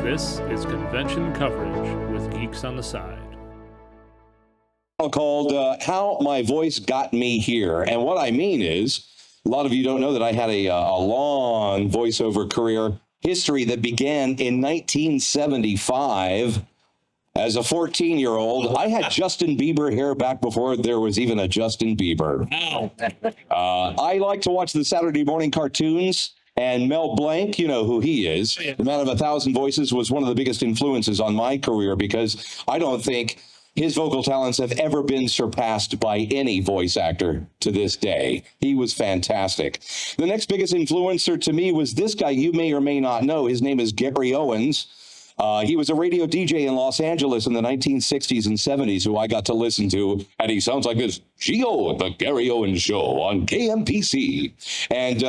This is convention coverage with Geeks on the Side. Called How My Voice Got Me Here. And what I mean is, a lot of you don't know that I had a long voiceover career history that began in 1975. As a 14-year-old, I had Justin Bieber hair back before there was even a Justin Bieber. I like to watch the Saturday morning cartoons, and Mel Blanc, you know who he is. The Man of 1,000 Voices was one of the biggest influences on my career because I don't think his vocal talents have ever been surpassed by any voice actor to this day. He was fantastic. The next biggest influencer to me was this guy you may or may not know. His name is Gary Owens. He was a radio DJ in Los Angeles in the 1960s and 70s who I got to listen to, and he sounds like this, Geo, the Gary Owens Show on KMPC. And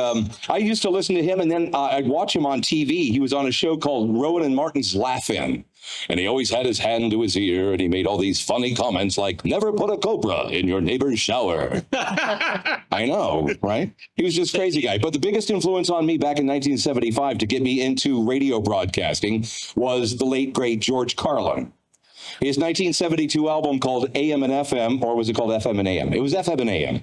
I used to listen to him, and then I'd watch him on TV. He was on a show called Rowan and Martin's Laugh-In, and he always had his hand to his ear, and he made all these funny comments like, never put a cobra in your neighbor's shower. I know, right? He was just a crazy guy. But the biggest influence on me back in 1975 to get me into radio broadcasting was the late, great George Carlin. His 1972 album called AM and FM, or was it called FM and AM? It was FM and AM.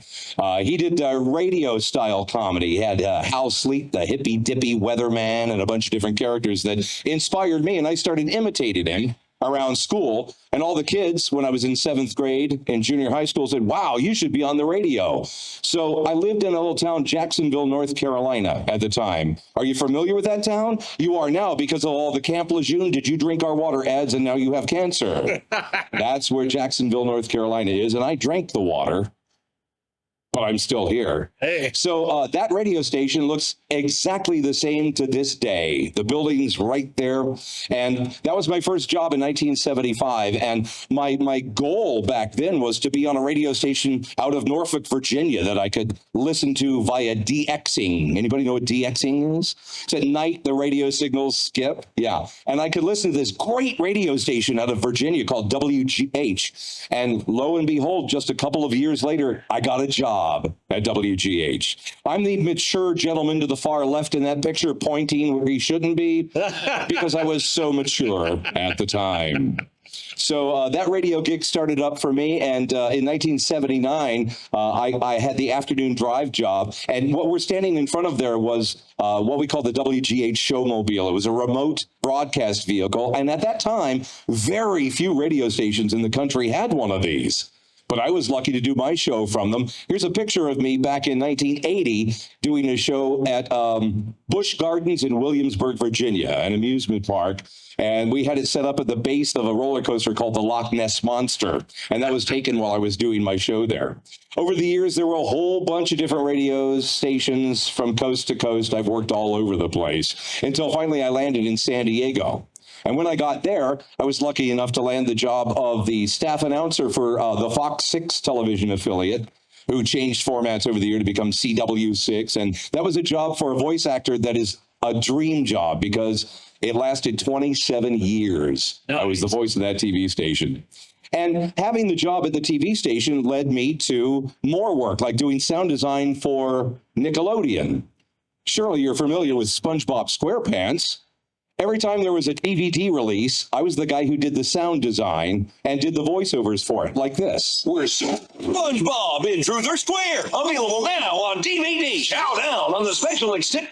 He did radio-style comedy. He had Hal Sleet, the hippy-dippy weatherman, and a bunch of different characters that inspired me, and I started imitating him around school. And all the kids, when I was in 7th grade in junior high school, said, wow, you should be on the radio. So I lived in a little town, Jacksonville, North Carolina at the time. Are you familiar with that town? You are now because of all the Camp Lejeune, did you drink our water ads and now you have cancer. That's where Jacksonville, North Carolina is. And I drank the water, but I'm still here. Hey. So that radio station looks exactly the same to this day. The building's right there. And that was my first job in 1975. And my goal back then was to be on a radio station out of Norfolk, Virginia that I could listen to via DXing. Anybody know what DXing is? It's at night the radio signals skip. Yeah. And I could listen to this great radio station out of Virginia called WGH. And lo and behold, just a couple of years later, I got a job at WGH. I'm the mature gentleman to the far left in that picture pointing where he shouldn't be because I was so mature at the time. So that radio gig started up for me, and in 1979, I had the afternoon drive job, and what we're standing in front of there was what we call the WGH Showmobile. It was a remote broadcast vehicle, and at that time, very few radio stations in the country had one of these. But I was lucky to do my show from them. Here's a picture of me back in 1980 doing a show at Busch Gardens in Williamsburg, Virginia, an amusement park. And we had it set up at the base of a roller coaster called the Loch Ness Monster. And that was taken while I was doing my show there. Over the years, there were a whole bunch of different radio stations from coast to coast. I've worked all over the place until finally I landed in San Diego. And when I got there, I was lucky enough to land the job of the staff announcer for the Fox 6 television affiliate, who changed formats over the year to become CW6. And that was a job for a voice actor that is a dream job because it lasted 27 years. Nice. I was the voice of that TV station. And having the job at the TV station led me to more work, like doing sound design for Nickelodeon. Surely you're familiar with SpongeBob SquarePants. Every time there was a DVD release, I was the guy who did the sound design and did the voiceovers for it, like this. Where's SpongeBob in Truth or Square? Available now on DVD. Chow down on the special extent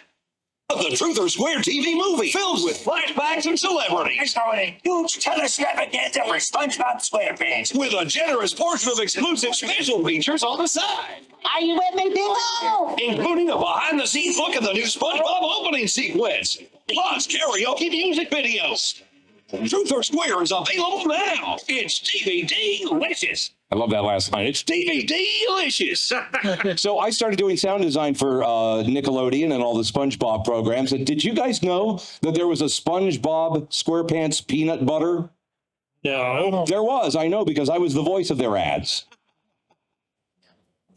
of the Truth or Square TV movie, filled with flashbacks and celebrities. Showing a huge telescravaganza for SpongeBob SquarePants. With a generous portion of exclusive special features on the side. Are you with me, people? Including a behind-the-scenes look at the new SpongeBob opening sequence. Plus karaoke music videos. Truth or Square is available now. It's DVD-licious. I love that last line. It's DVD-licious. So I started doing sound design for Nickelodeon and all the SpongeBob programs. And did you guys know that there was a SpongeBob SquarePants peanut butter? No. There was, I know, because I was the voice of their ads.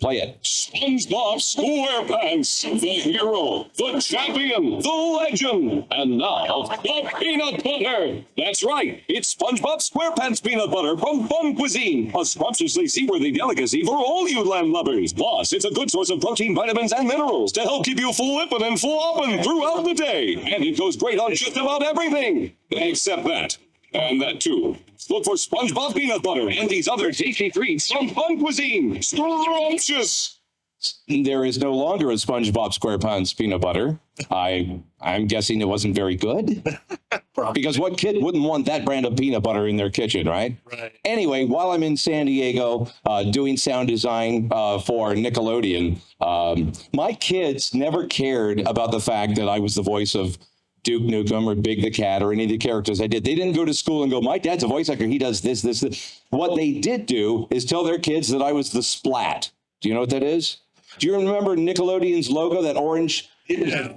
Play it. SpongeBob SquarePants, the hero, the champion, the legend, and now the peanut butter. That's right, it's SpongeBob SquarePants peanut butter from Fun Cuisine, a scrumptiously seaworthy delicacy for all you lamb lovers. Plus, it's a good source of protein, vitamins, and minerals to help keep you full-lippin' and floppin' throughout the day. And it goes great on just about everything, except that. And that too. Look for SpongeBob peanut butter and these other tasty treats from Fun Cuisine. Scrumptious! There is no longer a SpongeBob SquarePants peanut butter. I'm guessing it wasn't very good. Because what kid wouldn't want that brand of peanut butter in their kitchen, right? Right. Anyway, while I'm in San Diego doing sound design for Nickelodeon, my kids never cared about the fact that I was the voice of Duke Nukem or Big the Cat or any of the characters I did. They didn't go to school and go, my dad's a voice actor. He does this, this, this. What they did do is tell their kids that I was the Splat. Do you know what that is? Do you remember Nickelodeon's logo, that orange? Yeah.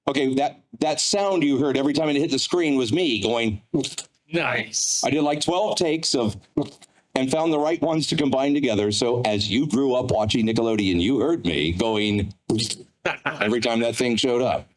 Okay, that sound you heard every time it hit the screen was me going. Nice. I did like 12 takes and found the right ones to combine together. So as you grew up watching Nickelodeon, you heard me going every time that thing showed up.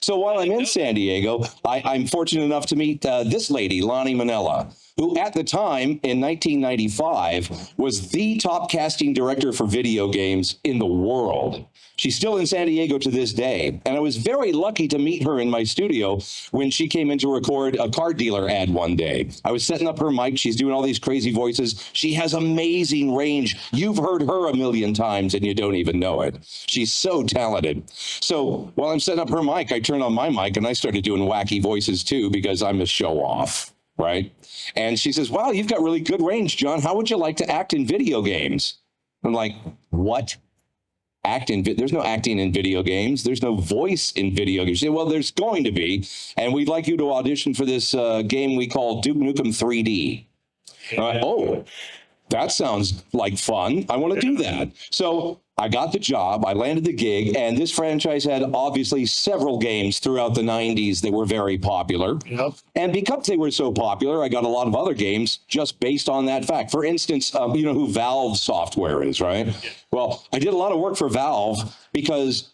So while I'm in San Diego, I'm fortunate enough to meet this lady, Lonnie Manella, who at the time in 1995 was the top casting director for video games in the world. She's still in San Diego to this day. And I was very lucky to meet her in my studio when she came in to record a car dealer ad one day. I was setting up her mic. She's doing all these crazy voices. She has amazing range. You've heard her a million times and you don't even know it. She's so talented. So while I'm setting up her mic, I turned on my mic and I started doing wacky voices too because I'm a show off, right? And she says, wow, you've got really good range, John. How would you like to act in video games? I'm like, what? There's no acting in video games. There's no voice in video games. She said, well, there's going to be, and we'd like you to audition for this game we call Duke Nukem 3D. Oh, that sounds like fun. I want to do that. So I got the job, I landed the gig, and this franchise had obviously several games throughout the 90s that were very popular. Yep. And because they were so popular, I got a lot of other games just based on that fact. For instance, you know who Valve Software is, right? Well, I did a lot of work for Valve because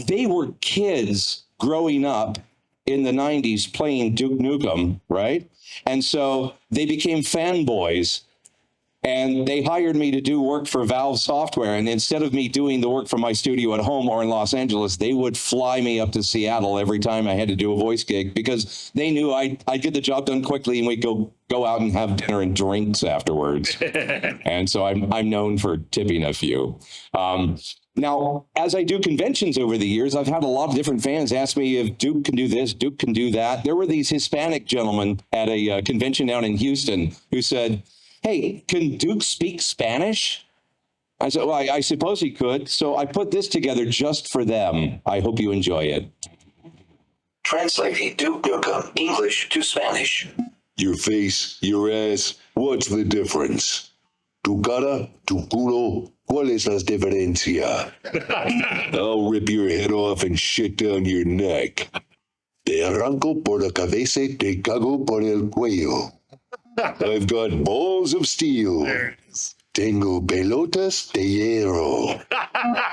they were kids growing up in the 90s playing Duke Nukem, right? And so they became fanboys. And they hired me to do work for Valve Software. And instead of me doing the work from my studio at home or in Los Angeles, they would fly me up to Seattle every time I had to do a voice gig because they knew I'd get the job done quickly and we'd go out and have dinner and drinks afterwards. And so I'm known for tipping a few. Now, as I do conventions over the years, I've had a lot of different fans ask me if Duke can do this, Duke can do that. There were these Hispanic gentlemen at a convention down in Houston who said, hey, can Duke speak Spanish? I said, well, I suppose he could. So I put this together just for them. I hope you enjoy it. Translating Duke Nukem English to Spanish. Your face, your ass, what's the difference? Tu cara, tu culo, ¿cuál es la diferencia? I'll rip your head off and shit down your neck. Te arranco por la cabeza, te cago por el cuello. I've got balls of steel. Tengo pelotas de hierro.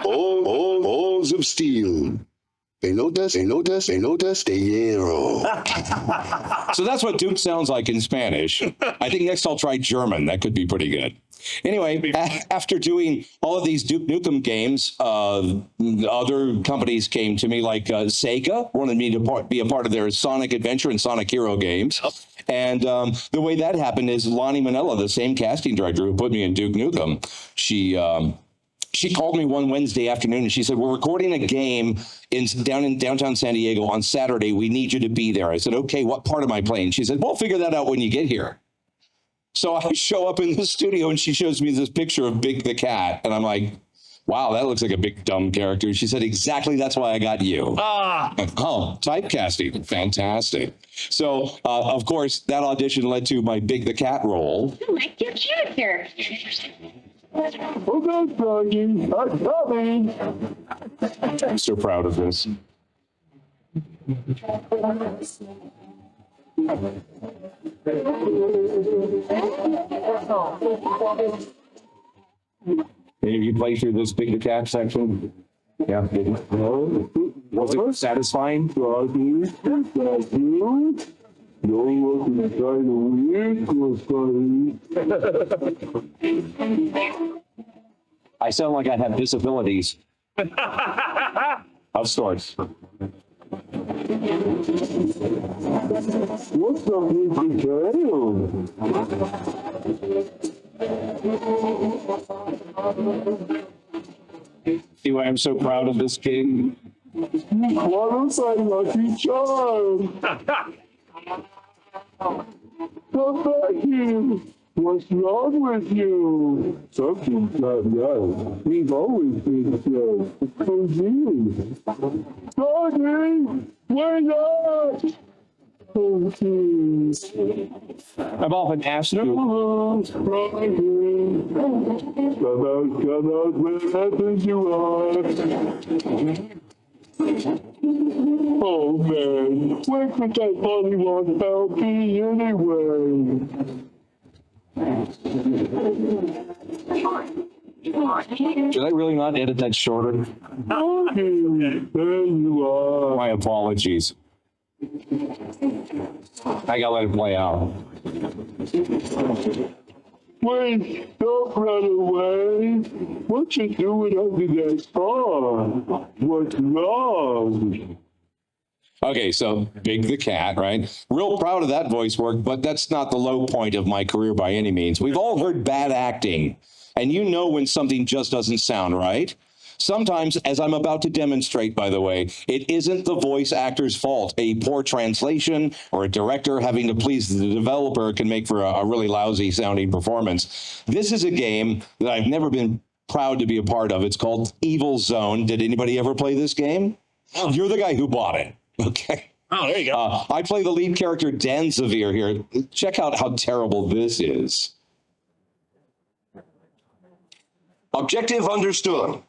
All balls of steel. Pelotas de hierro. So that's what Duke sounds like in Spanish. I think next I'll try German. That could be pretty good. Anyway, after doing all of these Duke Nukem games, other companies came to me, like Sega wanted me to be a part of their Sonic Adventure and Sonic Hero games. And the way that happened is Lonnie Manella, the same casting director who put me in Duke Nukem, she called me one Wednesday afternoon and she said, we're recording a game down in downtown San Diego on Saturday. We need you to be there. I said, okay, what part am I playing? She said, we'll figure that out when you get here. So I show up in the studio and she shows me this picture of Big the Cat. And I'm like, wow, that looks like a big dumb character. She said, exactly, that's why I got you. Oh, typecasting. Fantastic. So, of course, that audition led to my Big the Cat role. I like your character. I'm so proud of this. Any of you play through this Big the Cat section? Yeah. Was it satisfying? I sound like I have disabilities of sorts. What's up with See why I'm so proud of this king? What a lucky charm! Come back here! What's wrong with you? Something's not right. We've always been so. Oh, geez. Doggy! Wake up! Oh, geez. I've often asked you. Come out, wherever you are. Oh, man. Where could that funny one help me anyway? Should I really not edit that shorter? Okay, there you are. My apologies. I gotta let it play out. Wait, don't run away. What you doing under that car? What's wrong? Okay, so Big the Cat, right? Real proud of that voice work, but that's not the low point of my career by any means. We've all heard bad acting, and you know when something just doesn't sound right. Sometimes, as I'm about to demonstrate, by the way, it isn't the voice actor's fault. A poor translation or a director having to please the developer can make for a really lousy sounding performance. This is a game that I've never been proud to be a part of. It's called Evil Zone. Did anybody ever play this game? You're the guy who bought it. Okay. Oh, there you go. I play the lead character, Danzavir, here. Check out how terrible this is. Objective understood.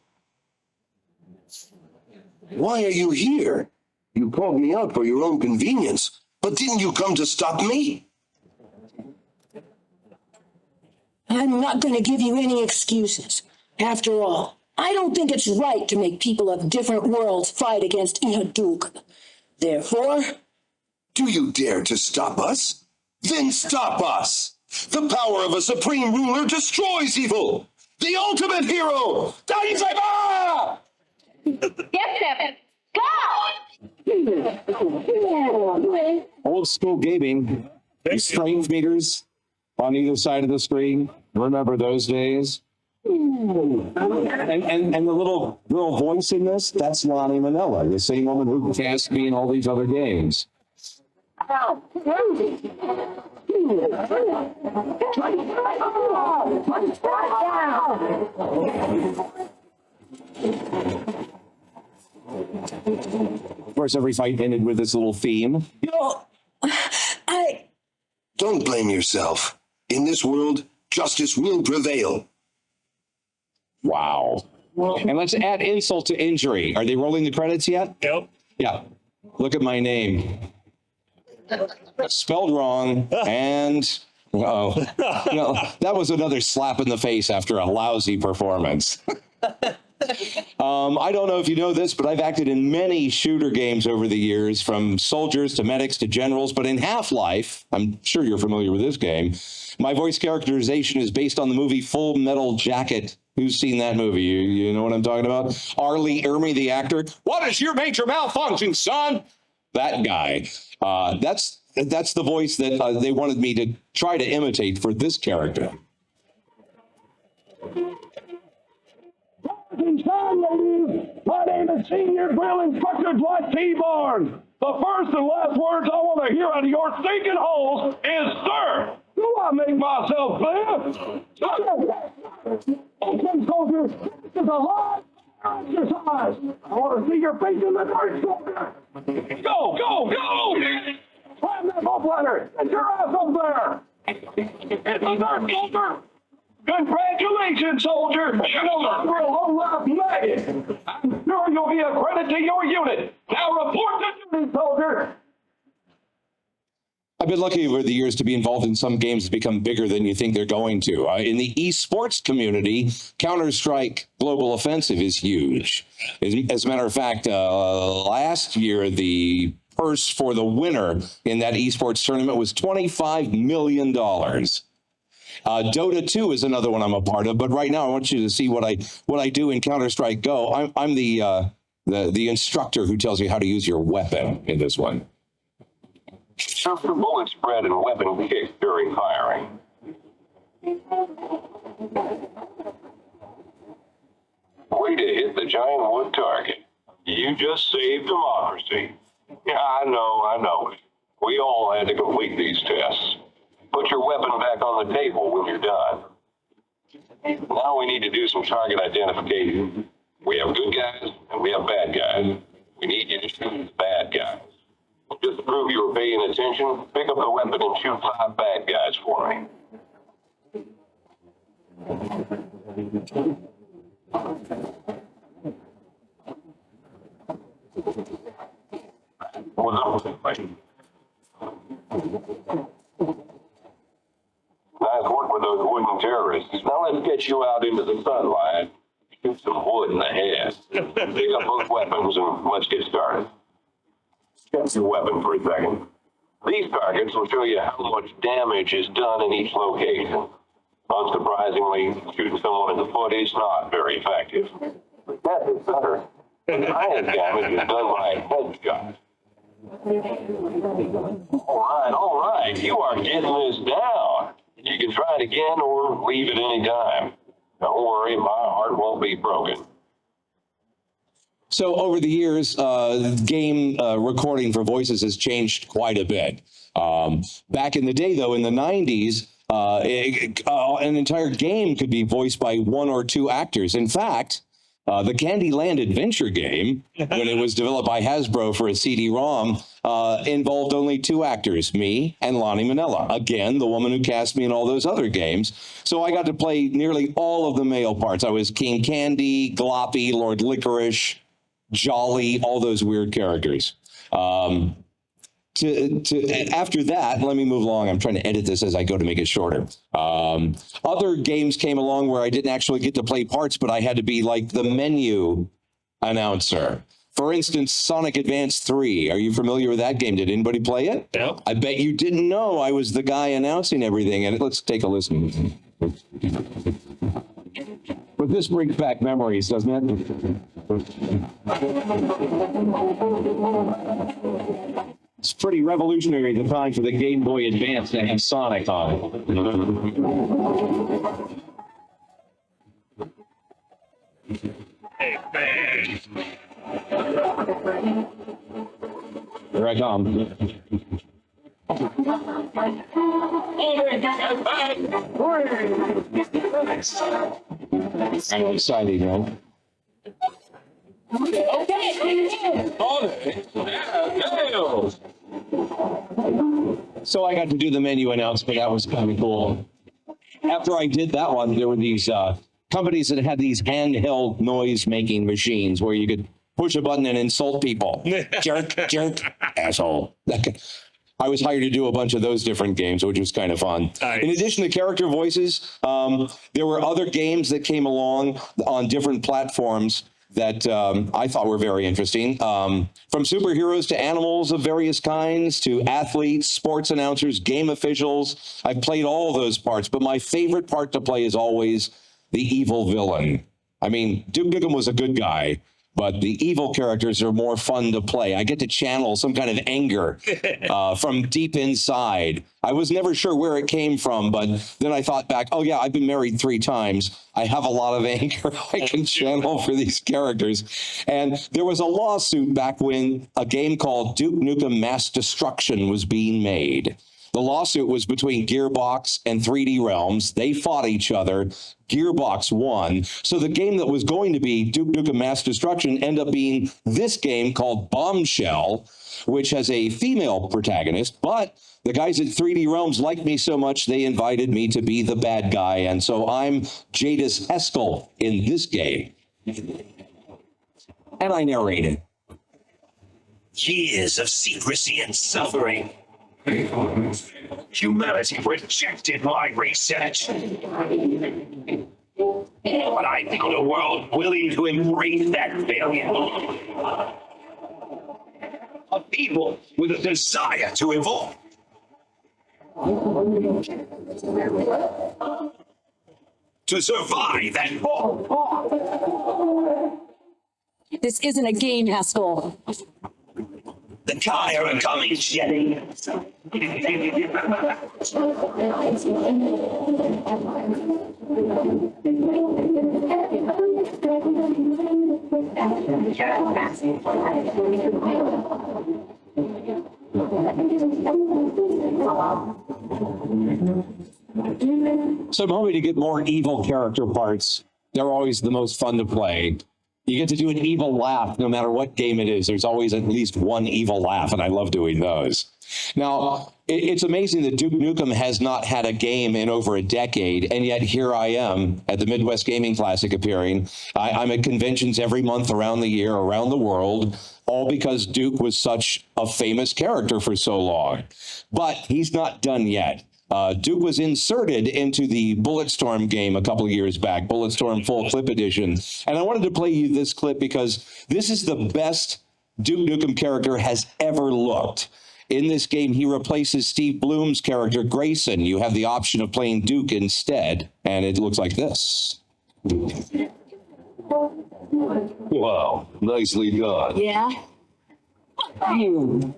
Why are you here? You called me out for your own convenience, but didn't you come to stop me? I'm not going to give you any excuses. After all, I don't think it's right to make people of different worlds fight against Ihaduk. Therefore, Do you dare to stop us? Then stop us! The power of a supreme ruler destroys evil! The ultimate hero! Danzavir! Yes, Seven. Go! Old school gaming. Strength meters on either side of the screen. Remember those days? And the little voice in this, that's Lonnie Manila, the same woman who cast me in all these other games. Of course, every fight ended with this little theme. Don't blame yourself. In this world, justice will prevail. Wow. And let's add insult to injury. Are they rolling the credits yet? Yep. Yeah. Look at my name. Spelled wrong, and that was another slap in the face after a lousy performance. I don't know if you know this, but I've acted in many shooter games over the years, from soldiers to medics to generals. But in Half-Life, I'm sure you're familiar with this game, my voice characterization is based on the movie Full Metal Jacket. Who's seen that movie? You know what I'm talking about? Arlie Ermy, the actor. What is your major malfunction, son? That guy. That's the voice that they wanted me to try to imitate for this character. My name is Senior Drill Instructor Dwight T. Barnes. The first and last words I want to hear out of your stinking holes is, sir. Do I make myself clear? Okay, soldier, this is a live exercise. I want to see your face in the dark, soldier. Go, go, go! Climb that rope ladder. Get your ass up there. It's a dark, soldier. Congratulations, soldier! You're a low-life maggot! I'm sure you'll be a credit to your unit! Now report to duty, soldier! I've been lucky over the years to be involved in some games that become bigger than you think they're going to. In the esports community, Counter-Strike Global Offensive is huge. As a matter of fact, last year, the purse for the winner in that esports tournament was $25 million. Dota 2 is another one I'm a part of, but right now I want you to see what I do in Counter-Strike Go. I'm the instructor who tells you how to use your weapon in this one. Surf the bullet spread and weapon kick during firing. Way to hit the giant wood target. You just saved democracy. Yeah, I know. We all had to complete these tests. Put your weapon back on the table when you're done. Now we need to do some target identification. We have good guys and we have bad guys. We need you to shoot the bad guys. Just to prove you were paying attention, pick up the weapon and shoot 5 bad guys for me. Nice work with those wooden terrorists. Now let's get you out into the sunlight. Shoot some wood in the head. Pick up both weapons and let's get started. Check your weapon for a second. These targets will show you how much damage is done in each location. Unsurprisingly, shooting someone in the foot is not very effective. That is better. The highest damage is done by a headshot. All right, you are getting this down. You can try it again or leave at any time. Don't worry, my heart won't be broken. So over the years, game recording for voices has changed quite a bit. Back in the day, though, in the 90s, an entire game could be voiced by 1 or 2 actors. In fact, the Candyland Adventure game, when it was developed by Hasbro for a CD-ROM, involved only 2 actors, me and Lonnie Manella. Again, the woman who cast me in all those other games. So I got to play nearly all of the male parts. I was King Candy, Gloppy, Lord Licorice, Jolly, all those weird characters. After that, let me move along. I'm trying to edit this as I go to make it shorter. Other games came along where I didn't actually get to play parts, but I had to be like the menu announcer. For instance, Sonic Advance 3. Are you familiar with that game? Did anybody play it? No. I bet you didn't know I was the guy announcing everything. And let's take a listen. But this brings back memories, doesn't it? It's pretty revolutionary at the time for the Game Boy Advance to have Sonic on it. Hey, man. Here I come. I'm excited, man. So I got to do the menu announcement. That was kind of cool. After I did that one, there were these companies that had these handheld noise-making machines where you could push a button and insult people. Jerk, jerk, asshole. I was hired to do a bunch of those different games, which was kind of fun. Nice. In addition to character voices, there were other games that came along on different platforms that I thought were very interesting. From superheroes to animals of various kinds to athletes, sports announcers, game officials. I've played all those parts, but my favorite part to play is always the evil villain. I mean, Duke Nukem was a good guy, but the evil characters are more fun to play. I get to channel some kind of anger from deep inside. I was never sure where it came from, but then I thought back, oh yeah, I've been married 3 times. I have a lot of anger I can channel for these characters. And there was a lawsuit back when a game called Duke Nukem Mass Destruction was being made. The lawsuit was between Gearbox and 3D Realms. They fought each other. Gearbox won. So the game that was going to be Duke Nukem Mass Destruction ended up being this game called Bombshell, which has a female protagonist. But the guys at 3D Realms liked me so much, they invited me to be the bad guy. And so I'm Jadis Eskel in this game. And I narrated. Years of secrecy and suffering. Humanity rejected my research. But I found a world willing to embrace that failure. A people with a desire to evolve. To survive and fall. This isn't a game, Haskell. The Kai are coming, Jetty. So I'm hoping to get more evil character parts. They're always the most fun to play. You get to do an evil laugh no matter what game it is. There's always at least one evil laugh, and I love doing those. Now, it's amazing that Duke Nukem has not had a game in over a decade, and yet here I am at the Midwest Gaming Classic appearing. I'm at conventions every month around the year, around the world, all because Duke was such a famous character for so long. But he's not done yet. Duke was inserted into the Bulletstorm game a couple of years back, Bulletstorm Full Clip Edition. And I wanted to play you this clip because this is the best Duke Nukem character has ever looked. In this game, he replaces Steve Bloom's character, Grayson. You have the option of playing Duke instead, and it looks like this. Wow, nicely done. Yeah? You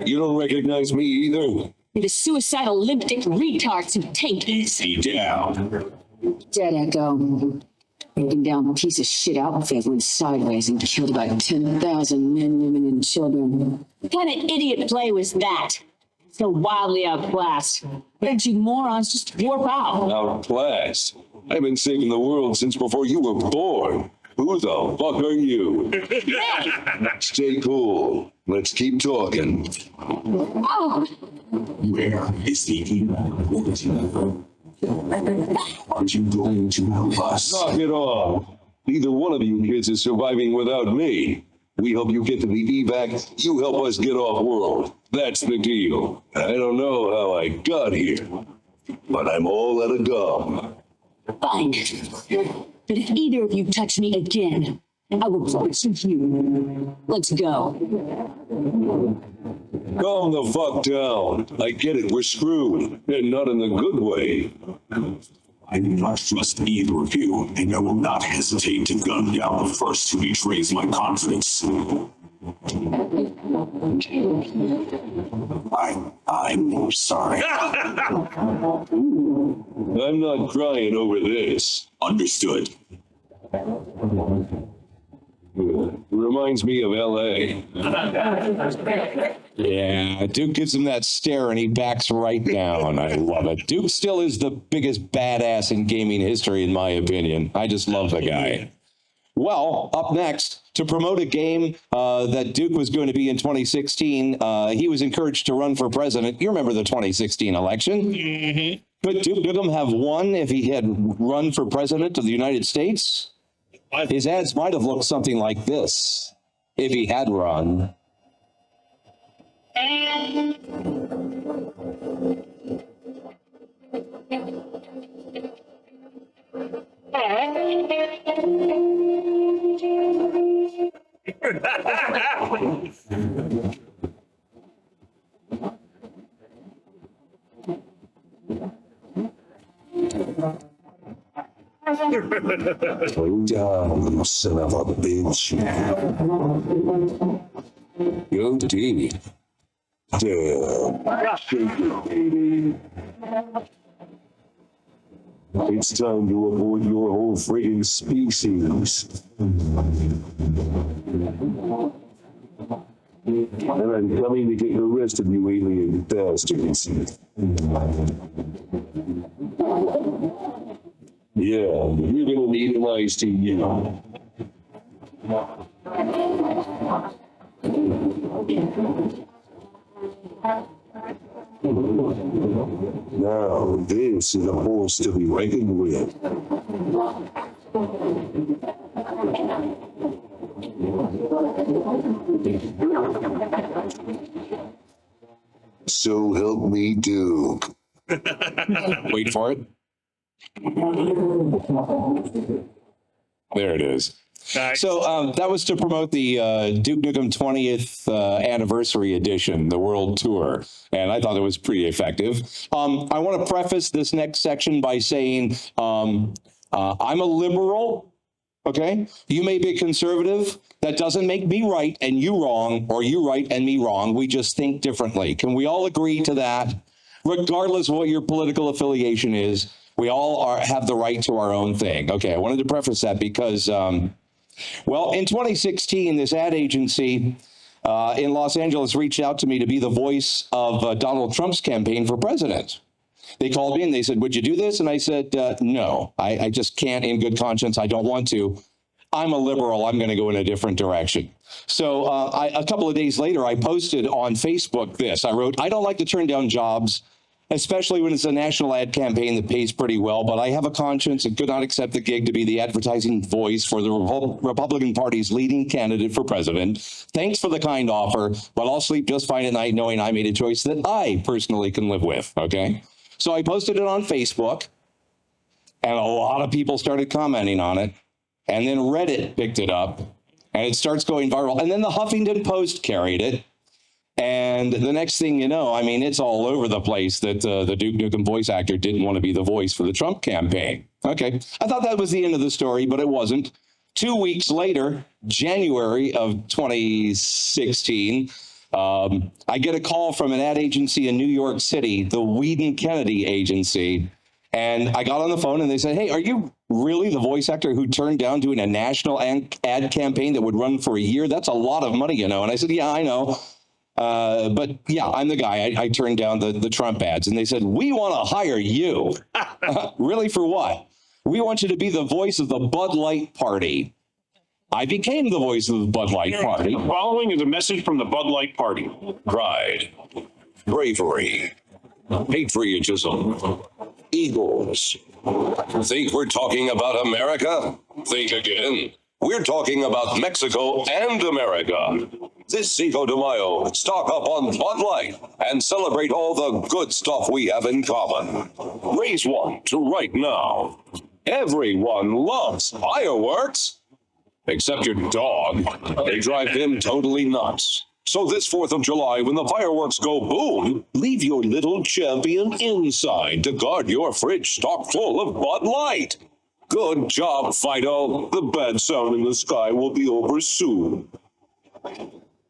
don't recognize me either? The suicidal limptic retards who take Easy down. Dead Echo. Breaking down a piece of shit outfit went sideways and killed about 10,000 men, women, and children. What kind of idiot play was that? So wildly outclassed. Why did you morons just warp out? Outclassed. I've been saving the world since before you were born. Who the fuck are you? Stay cool. Let's keep talking. Oh, Where is the evil? Aren't you going to help us? Knock it off. Neither one of you kids is surviving without me. We help you get to the evac, you help us get off world. That's the deal. I don't know how I got here, but I'm all out of gum. fine. But if either of you touch me again, I will poison you. Let's go. Calm the fuck down. I get it, we're screwed, and not in the good way. I do not trust either of you, and I will not hesitate to gun down the first who betrays my confidence. I'm sorry. I'm not crying over this. Understood. Reminds me of L.A. Yeah, Duke gives him that stare and he backs right down. I love it. Duke still is the biggest badass in gaming history, in my opinion. I just love the guy. Well, up next, to promote a game that Duke was going to be in 2016, he was encouraged to run for president. You remember the 2016 election? Mm-hmm. Could Duke Nukem have won if he had run for president of the United States? His ads might have looked something like this if he had run. Slow down, son of a bitch. You're deep. It's time to avoid your whole friggin' species. And I'm coming to get the rest of you alien bastards. Yeah, you're gonna need an iced tea, you know. Now, this is a force to be reckoned with. So help me, Duke. Wait for it. There it is. Nice. So that was to promote the Duke Nukem 20th anniversary edition, the world tour, and I thought it was pretty effective. I want to preface this next section by saying I'm a liberal, okay? You may be a conservative. That doesn't make me right and you wrong, or you right and me wrong. We just think differently. Can we all agree to that? Regardless of what your political affiliation is, we all have the right to our own thing. Okay, I wanted to preface that because... well, in 2016, this ad agency in Los Angeles reached out to me to be the voice of Donald Trump's campaign for president. They called me and they said, would you do this? And I said, no, I just can't in good conscience. I don't want to. I'm a liberal. I'm going to go in a different direction. So a couple of days later, I posted on Facebook this. I wrote, I don't like to turn down jobs, especially when it's a national ad campaign that pays pretty well, but I have a conscience and could not accept the gig to be the advertising voice for the Republican Party's leading candidate for president. Thanks for the kind offer, but I'll sleep just fine at night knowing I made a choice that I personally can live with, okay? So I posted it on Facebook, and a lot of people started commenting on it, and then Reddit picked it up, and it starts going viral, and then the Huffington Post carried it. And the next thing you know, I mean, it's all over the place that the Duke Nukem voice actor didn't want to be the voice for the Trump campaign. Okay, I thought that was the end of the story, but it wasn't. 2 weeks later, January of 2016, I get a call from an ad agency in New York City, the Whedon Kennedy Agency. And I got on the phone and they said, hey, are you really the voice actor who turned down doing a national ad campaign that would run for a year? That's a lot of money, you know. And I said, yeah, I know. But yeah, I'm the guy. I turned down the Trump ads, and they said, we want to hire you. Really, for what? We want you to be the voice of the Bud Light Party. I became the voice of the Bud Light Party. The following is a message from the Bud Light Party. Pride, bravery, patriotism, eagles. Think we're talking about America? Think again. We're talking about Mexico and America. This Cinco de Mayo, stock up on Bud Light and celebrate all the good stuff we have in common. Raise one to right now. Everyone loves fireworks. Except your dog. They drive him totally nuts. So this 4th of July, when the fireworks go boom, leave your little champion inside to guard your fridge stocked full of Bud Light. Good job, Fido. The bad sound in the sky will be over soon.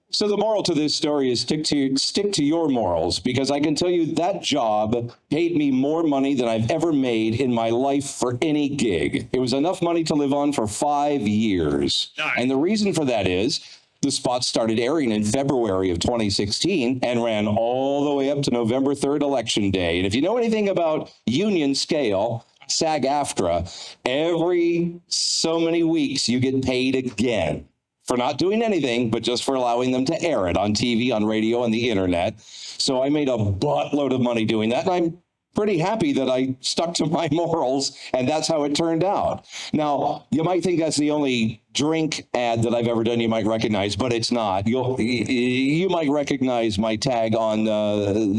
So the moral to this story is stick to your morals, because I can tell you that job paid me more money than I've ever made in my life for any gig. It was enough money to live on for 5 years. Nice. And the reason for that is the spots started airing in February of 2016 and ran all the way up to November 3rd, Election Day. And if you know anything about union scale, SAG-AFTRA, every so many weeks you get paid again for not doing anything, but just for allowing them to air it on TV, on radio, on the internet. So I made a buttload of money doing that, and I'm pretty happy that I stuck to my morals, and that's how it turned out. Now, you might think that's the only drink ad that I've ever done you might recognize, but it's not. You might recognize my tag on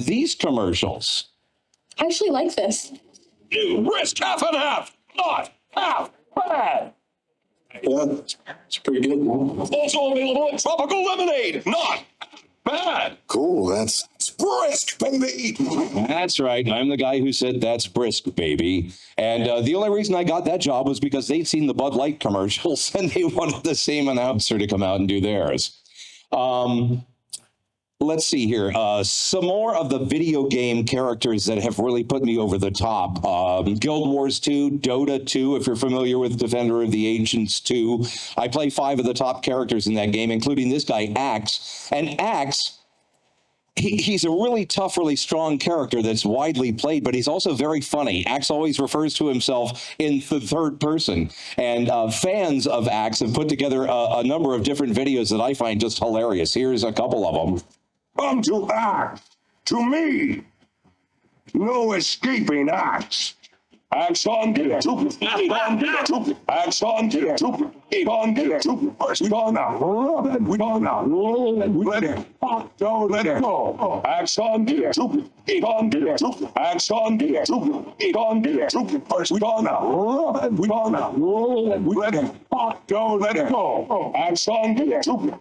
these commercials. I actually like this. You risk half and half, not half bad. Yeah, it's pretty good. Also available in tropical lemonade, not bad. Cool, that's brisk, baby. That's right. I'm the guy who said that's brisk, baby. And the only reason I got that job was because they'd seen the Bud Light commercials and they wanted the same announcer to come out and do theirs. Let's see here. Some more of the video game characters that have really put me over the top. Guild Wars 2, Dota 2, if you're familiar with Defender of the Ancients 2. I play 5 of the top characters in that game, including this guy, Axe. And Axe, he's a really tough, really strong character that's widely played, but he's also very funny. Axe always refers to himself in the third person. And fans of Axe have put together a number of different videos that I find just hilarious. Here's a couple of them. Come to act. To me. No escaping acts. Action, two, action, two, we gone now. We gone now. We let it. Don't let it go. Action, two, action, two, first we gone now. We gone now. We let it. Don't let it go. Action, two, action,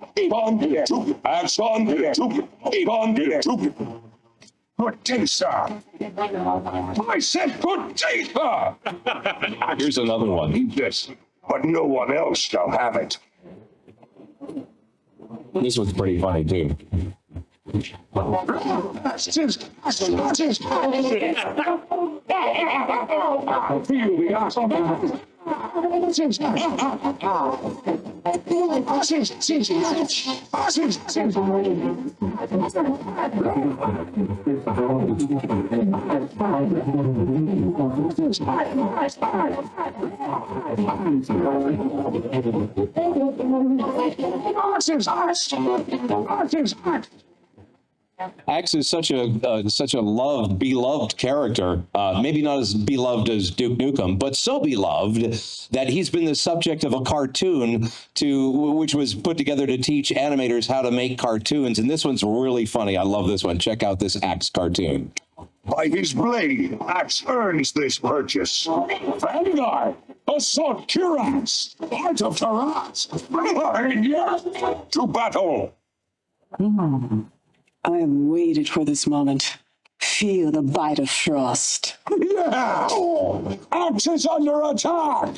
two, good day, sir. I said good day, sir. Here's another one. Eat this, but no one else shall have it. This one's pretty funny, too. Feel the awesome. Axe is such a beloved character. Maybe not as beloved as Duke Nukem, but so beloved that he's been the subject of a cartoon which was put together to teach animators how to make cartoons. And this one's really funny. I love this one. Check out this Axe cartoon. By his blade, Axe earns this purchase. Vanguard, assault Kirax, heart of Taraz, to battle. I have waited for this moment. Feel the bite of frost. Yeah! Axe is under attack!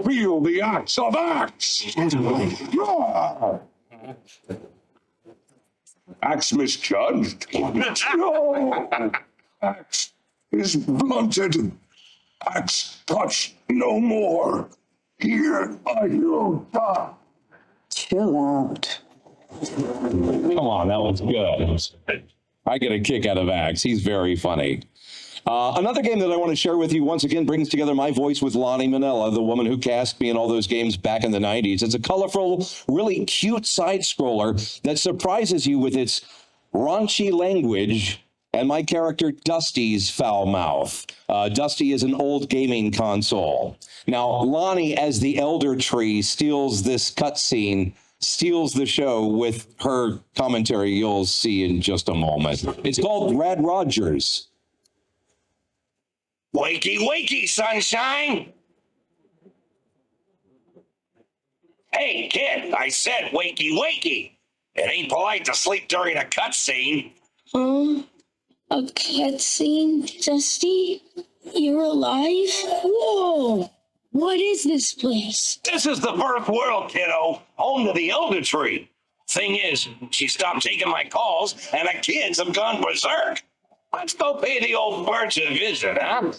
Feel the axe of Axe! Axe misjudged? No! Axe is blunted. Axe touch no more. Here I you die. Chill out. Come on, that was good. I get a kick out of Axe. He's very funny. Another game that I want to share with you once again brings together my voice with Lonnie Manella, the woman who cast me in all those games back in the 90s. It's a colorful, really cute side scroller that surprises you with its raunchy language and my character Dusty's foul mouth. Dusty is an old gaming console. Now, Lonnie, as the Elder Tree, steals this cutscene, steals the show with her commentary you'll see in just a moment. It's called Rad Rogers. Wakey, wakey, sunshine! Hey, kid, I said wakey, wakey. It ain't polite to sleep during a cutscene. A cutscene, Dusty? You're alive? Whoa! What is this place? This is the birth world, kiddo, home to the Elder Tree. Thing is, she stopped taking my calls, and the kids have gone berserk. Let's go pay the old birds a visit, huh?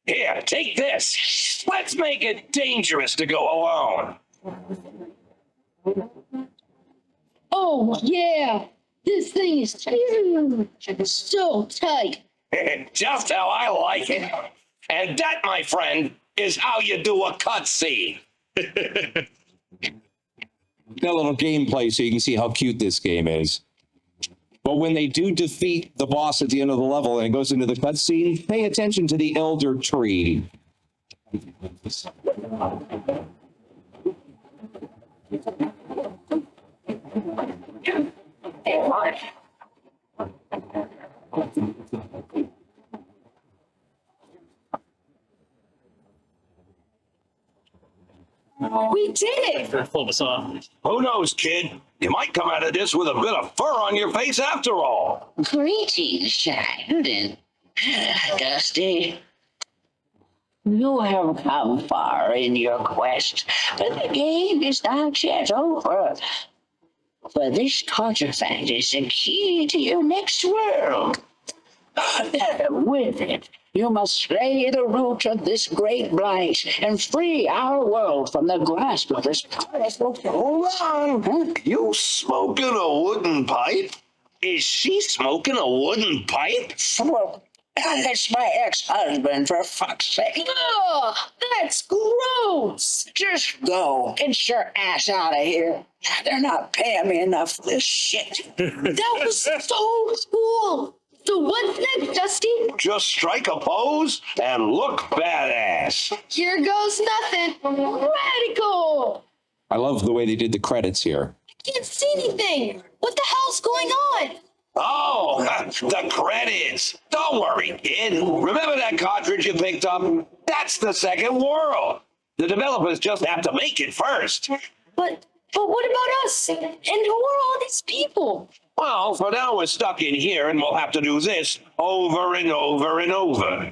Here, take this. Let's make it dangerous to go alone. Oh, yeah! This thing is huge! So tight! Just how I like it. And that, my friend, is how you do a cutscene. Got a little gameplay so you can see how cute this game is. But when they do defeat the boss at the end of the level and it goes into the cutscene, pay attention to the Elder Tree. We did it! Pull us off. Who knows, kid? You might come out of this with a bit of fur on your face after all. Greetings, child, and Dusty. You have come far in your quest, but the game is not yet over. For this artifact is the key to your next world. With it, you must slay the root of this great blight and free our world from the grasp of this powerful. Hold on. Huh? You smoking a wooden pipe? Is she smoking a wooden pipe? Well, It's my ex-husband, for fuck's sake. Ugh, that's gross. Just go. Get your ass out of here. They're not paying me enough for this shit. That was so cool. So what's next, Dusty? Just strike a pose and look badass. Here goes nothing. Radical. I love the way they did the credits here. I can't see anything. What the hell's going on? Oh, the credits. Don't worry, kid. Remember that cartridge you picked up? That's the second world. The developers just have to make it first. But what about us? And who are all these people? Well, for now we're stuck in here and we'll have to do this over and over and over.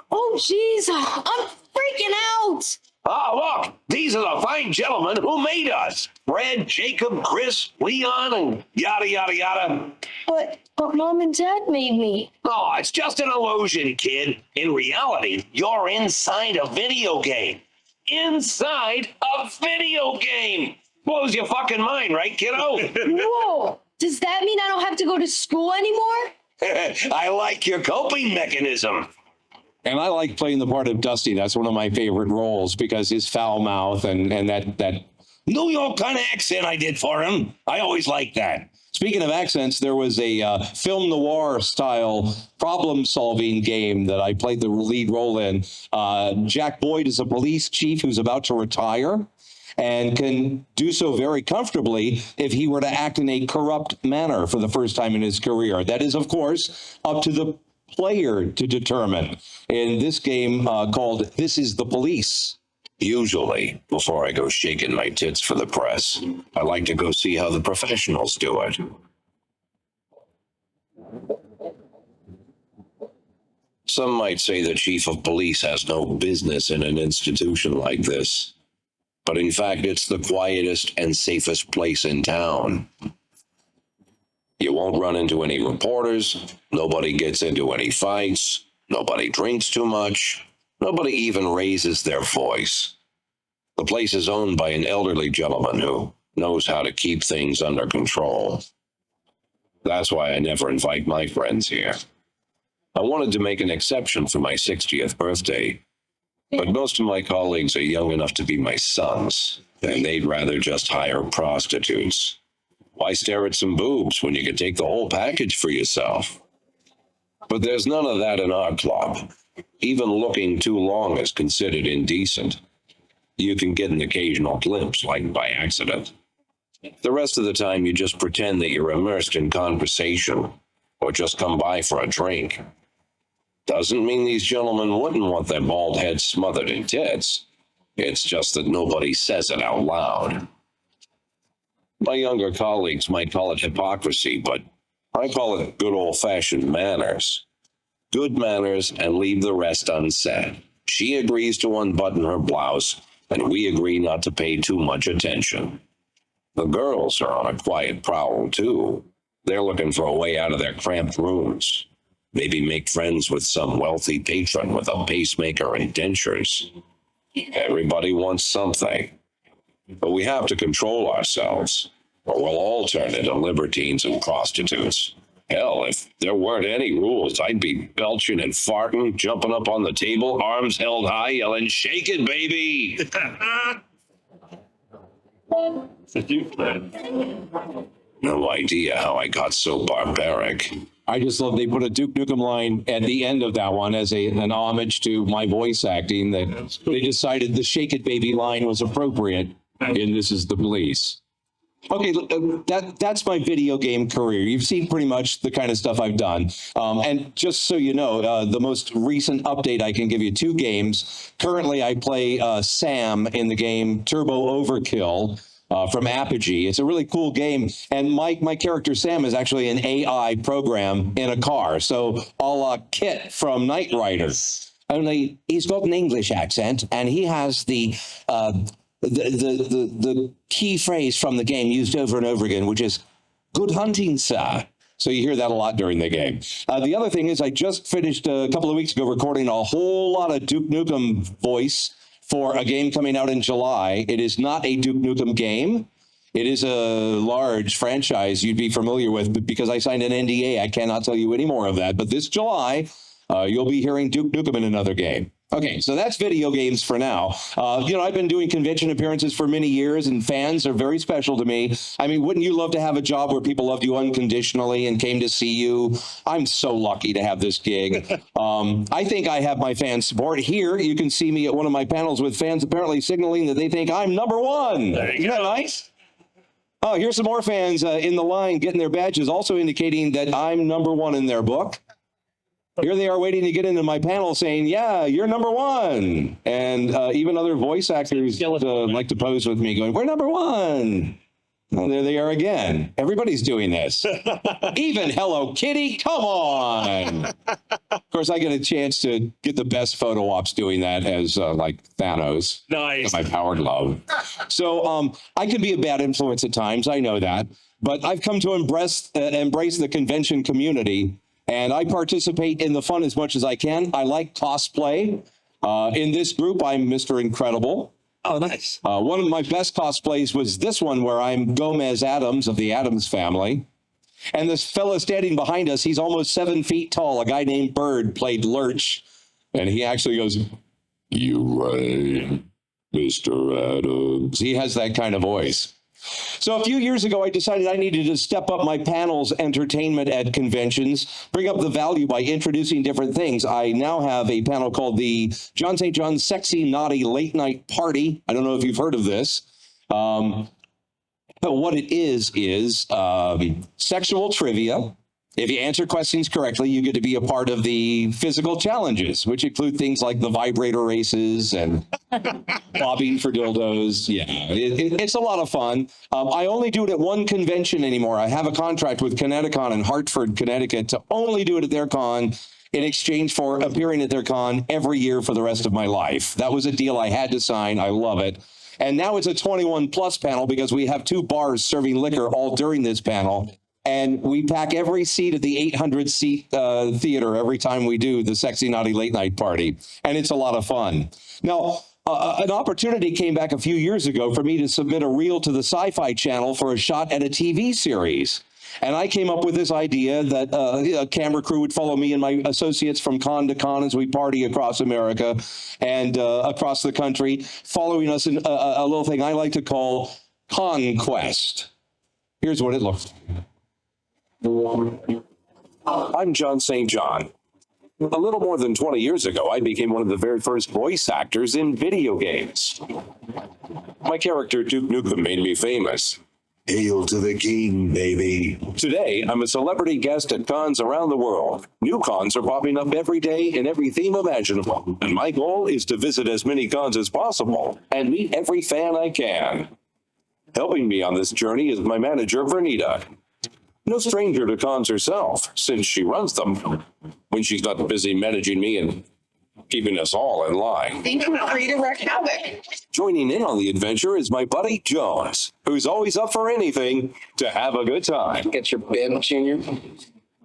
Oh, jeez, I'm freaking out. Oh, look, these are the fine gentlemen who made us. Fred, Jacob, Chris, Leon, and yada, yada, yada. But Mom and Dad made me. Oh, it's just an illusion, kid. In reality, you're inside a video game. Inside a video game. Blows your fucking mind, right, kiddo? Whoa, does that mean I don't have to go to school anymore? I like your coping mechanism. And I like playing the part of Dusty. That's one of my favorite roles because his foul mouth and that New York kind of accent I did for him. I always liked that. Speaking of accents, there was a film noir style problem solving game that I played the lead role in. Jack Boyd is a police chief who's about to retire and can do so very comfortably if he were to act in a corrupt manner for the first time in his career. That is, of course, up to the player to determine. In this game called This Is the Police. Usually, before I go shaking my tits for the press, I like to go see how the professionals do it. Some might say the chief of police has no business in an institution like this. But in fact, it's the quietest and safest place in town. You won't run into any reporters, nobody gets into any fights, nobody drinks too much, nobody even raises their voice. The place is owned by an elderly gentleman who knows how to keep things under control. That's why I never invite my friends here. I wanted to make an exception for my 60th birthday, but most of my colleagues are young enough to be my sons, and they'd rather just hire prostitutes. Why stare at some boobs when you can take the whole package for yourself? But there's none of that in our club. Even looking too long is considered indecent. You can get an occasional glimpse, like by accident. The rest of the time, you just pretend that you're immersed in conversation, or just come by for a drink. Doesn't mean these gentlemen wouldn't want their bald heads smothered in tits. It's just that nobody says it out loud. My younger colleagues might call it hypocrisy, but I call it good old-fashioned manners. Good manners and leave the rest unsaid. She agrees to unbutton her blouse, and we agree not to pay too much attention. The girls are on a quiet prowl, too. They're looking for a way out of their cramped rooms. Maybe make friends with some wealthy patron with a pacemaker and dentures. Everybody wants something. But we have to control ourselves, or we'll all turn into libertines and prostitutes. Hell, if there weren't any rules, I'd be belching and farting, jumping up on the table, arms held high, yelling, "Shake it, baby!" No idea how I got so barbaric. I just love they put a Duke Nukem line at the end of that one as an homage to my voice acting. That they decided the "Shake It Baby" line was appropriate in This Is the Police. Okay, that's my video game career. You've seen pretty much the kind of stuff I've done. And just so you know, the most recent update I can give you, 2 games. Currently, I play Sam in the game Turbo Overkill. From Apogee. It's a really cool game. And my character, Sam, is actually an AI program in a car. So a la Kit from Knight Rider. Only he's got an English accent, and he has the key phrase from the game used over and over again, which is, "Good hunting, sir." So you hear that a lot during the game. The other thing is I just finished a couple of weeks ago recording a whole lot of Duke Nukem voice for a game coming out in July. It is not a Duke Nukem game. It is a large franchise you'd be familiar with, but because I signed an NDA, I cannot tell you any more of that. But this July, You'll be hearing Duke Nukem in another game. Okay, so that's video games for now. I've been doing convention appearances for many years, and fans are very special to me. I mean, wouldn't you love to have a job where people loved you unconditionally and came to see you? I'm so lucky to have this gig. I think I have my fan support. Here, you can see me at one of my panels with fans apparently signaling that they think I'm number one. Isn't that nice? Oh, here's some more fans in the line getting their badges, also indicating that I'm number one in their book. Here they are waiting to get into my panel saying, yeah, you're number one. And even other voice actors like to pose with me going, we're number one. Well, there they are again. Everybody's doing this. Even Hello Kitty, come on. Of course, I get a chance to get the best photo ops doing that as like Thanos. Nice. My power glove. So I can be a bad influence at times. I know that. But I've come to embrace the convention community. And I participate in the fun as much as I can. I like cosplay. In this group, I'm Mr. Incredible. Oh, nice. One of my best cosplays was this one where I'm Gomez Addams of the Addams Family. And this fella standing behind us, he's almost 7 feet tall. A guy named Bird played Lurch. And he actually goes, you right, Mr. Addams. He has that kind of voice. So a few years ago, I decided I needed to step up my panel's entertainment at conventions, bring up the value by introducing different things. I now have a panel called the John St. John's Sexy Naughty Late Night Party. I don't know if you've heard of this. But what it is sexual trivia. If you answer questions correctly, you get to be a part of the physical challenges, which include things like the vibrator races and bobbing for dildos. Yeah, it's a lot of fun. I only do it at one convention anymore. I have a contract with Connecticut in Hartford, Connecticut, to only do it at their con in exchange for appearing at their con every year for the rest of my life. That was a deal I had to sign. I love it. And now it's a 21 plus panel because we have 2 bars serving liquor all during this panel. And we pack every seat at the 800-seat theater every time we do the Sexy Naughty Late Night Party. And it's a lot of fun. Now, an opportunity came back a few years ago for me to submit a reel to the Sci-Fi Channel for a shot at a TV series. And I came up with this idea that a camera crew would follow me and my associates from con to con as we party across America and across the country, following us in a little thing I like to call Conquest. Here's what it looks like. I'm John St. John. A little more than 20 years ago, I became one of the very first voice actors in video games. My character, Duke Nukem, made me famous. Hail to the king, baby. Today, I'm a celebrity guest at cons around the world. New cons are popping up every day in every theme imaginable. And my goal is to visit as many cons as possible and meet every fan I can. Helping me on this journey is my manager, Vernita. No stranger to cons herself, since she runs them, when she's not busy managing me and keeping us all in line. Think I'm free to wreak havoc. Joining in on the adventure is my buddy Jones, who's always up for anything to have a good time. Get your bin, Junior.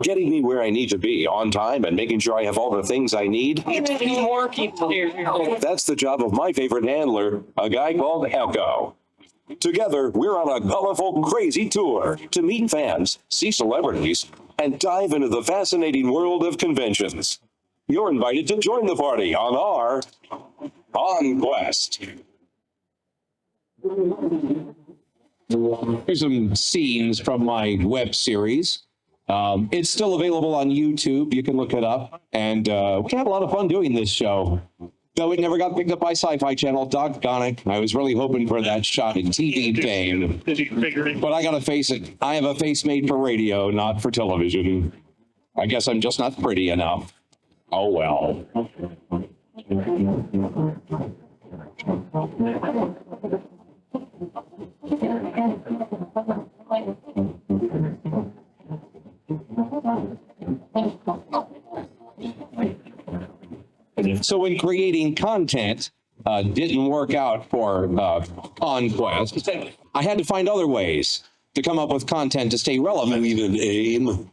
Getting me where I need to be on time and making sure I have all the things I need. More people here. That's the job of my favorite handler, a guy called Echo. Together, we're on a colorful, crazy tour to meet fans, see celebrities, and dive into the fascinating world of conventions. You're invited to join the party on our Conquest. Here's some scenes from my web series. It's still available on YouTube. You can look it up. And we had a lot of fun doing this show. Though it never got picked up by Sci-Fi Channel, doggone it. I was really hoping for that shot at TV fame. But I gotta face it, I have a face made for radio, not for television. I guess I'm just not pretty enough. Oh well. So when creating content didn't work out for Conquest, I had to find other ways to come up with content to stay relevant. Need an aim.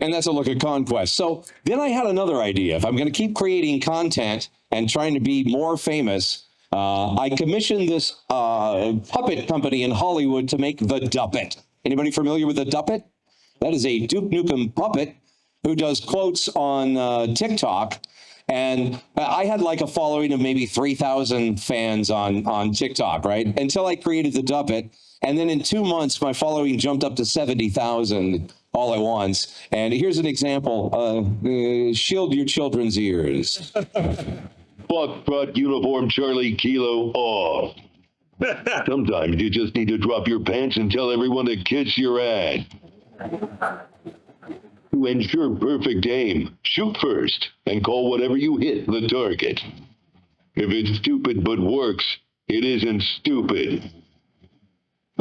And that's a look at Conquest. So then I had another idea. If I'm going to keep creating content and trying to be more famous, I commissioned this puppet company in Hollywood to make the Duppet. Anybody familiar with the Duppet? That is a Duke Nukem puppet who does quotes on TikTok. And I had like a following of maybe 3,000 fans on TikTok, right? Until I created the Duppet. And then in 2 months, my following jumped up to 70,000 all at once. And here's an example. Shield your children's ears. Foxtrot Uniform Charlie Kilo off. Sometimes you just need to drop your pants and tell everyone to kiss your ass. To ensure perfect aim, shoot first and call whatever you hit the target. If it's stupid but works, it isn't stupid.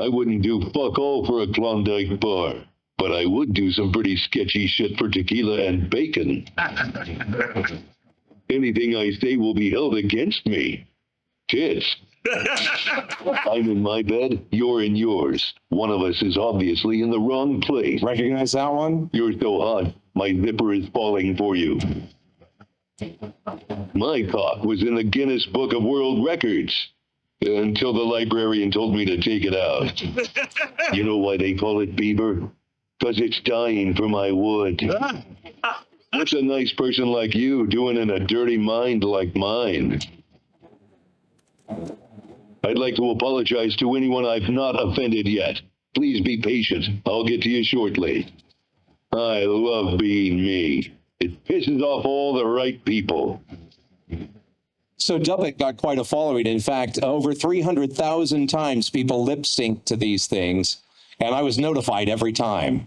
I wouldn't do fuck all for a Klondike bar, but I would do some pretty sketchy shit for tequila and bacon. Anything I say will be held against me. Tits. I'm in my bed, you're in yours. One of us is obviously in the wrong place. Recognize that one? You're so hot, my zipper is falling for you. My cock was in the Guinness Book of World Records. Until the librarian told me to take it out. You know why they call it beaver? Because it's dying for my wood. What's a nice person like you doing in a dirty mind like mine? I'd like to apologize to anyone I've not offended yet. Please be patient. I'll get to you shortly. I love being me. It pisses off all the right people. So Duppet got quite a following. In fact, over 300,000 times people lip sync to these things, and I was notified every time.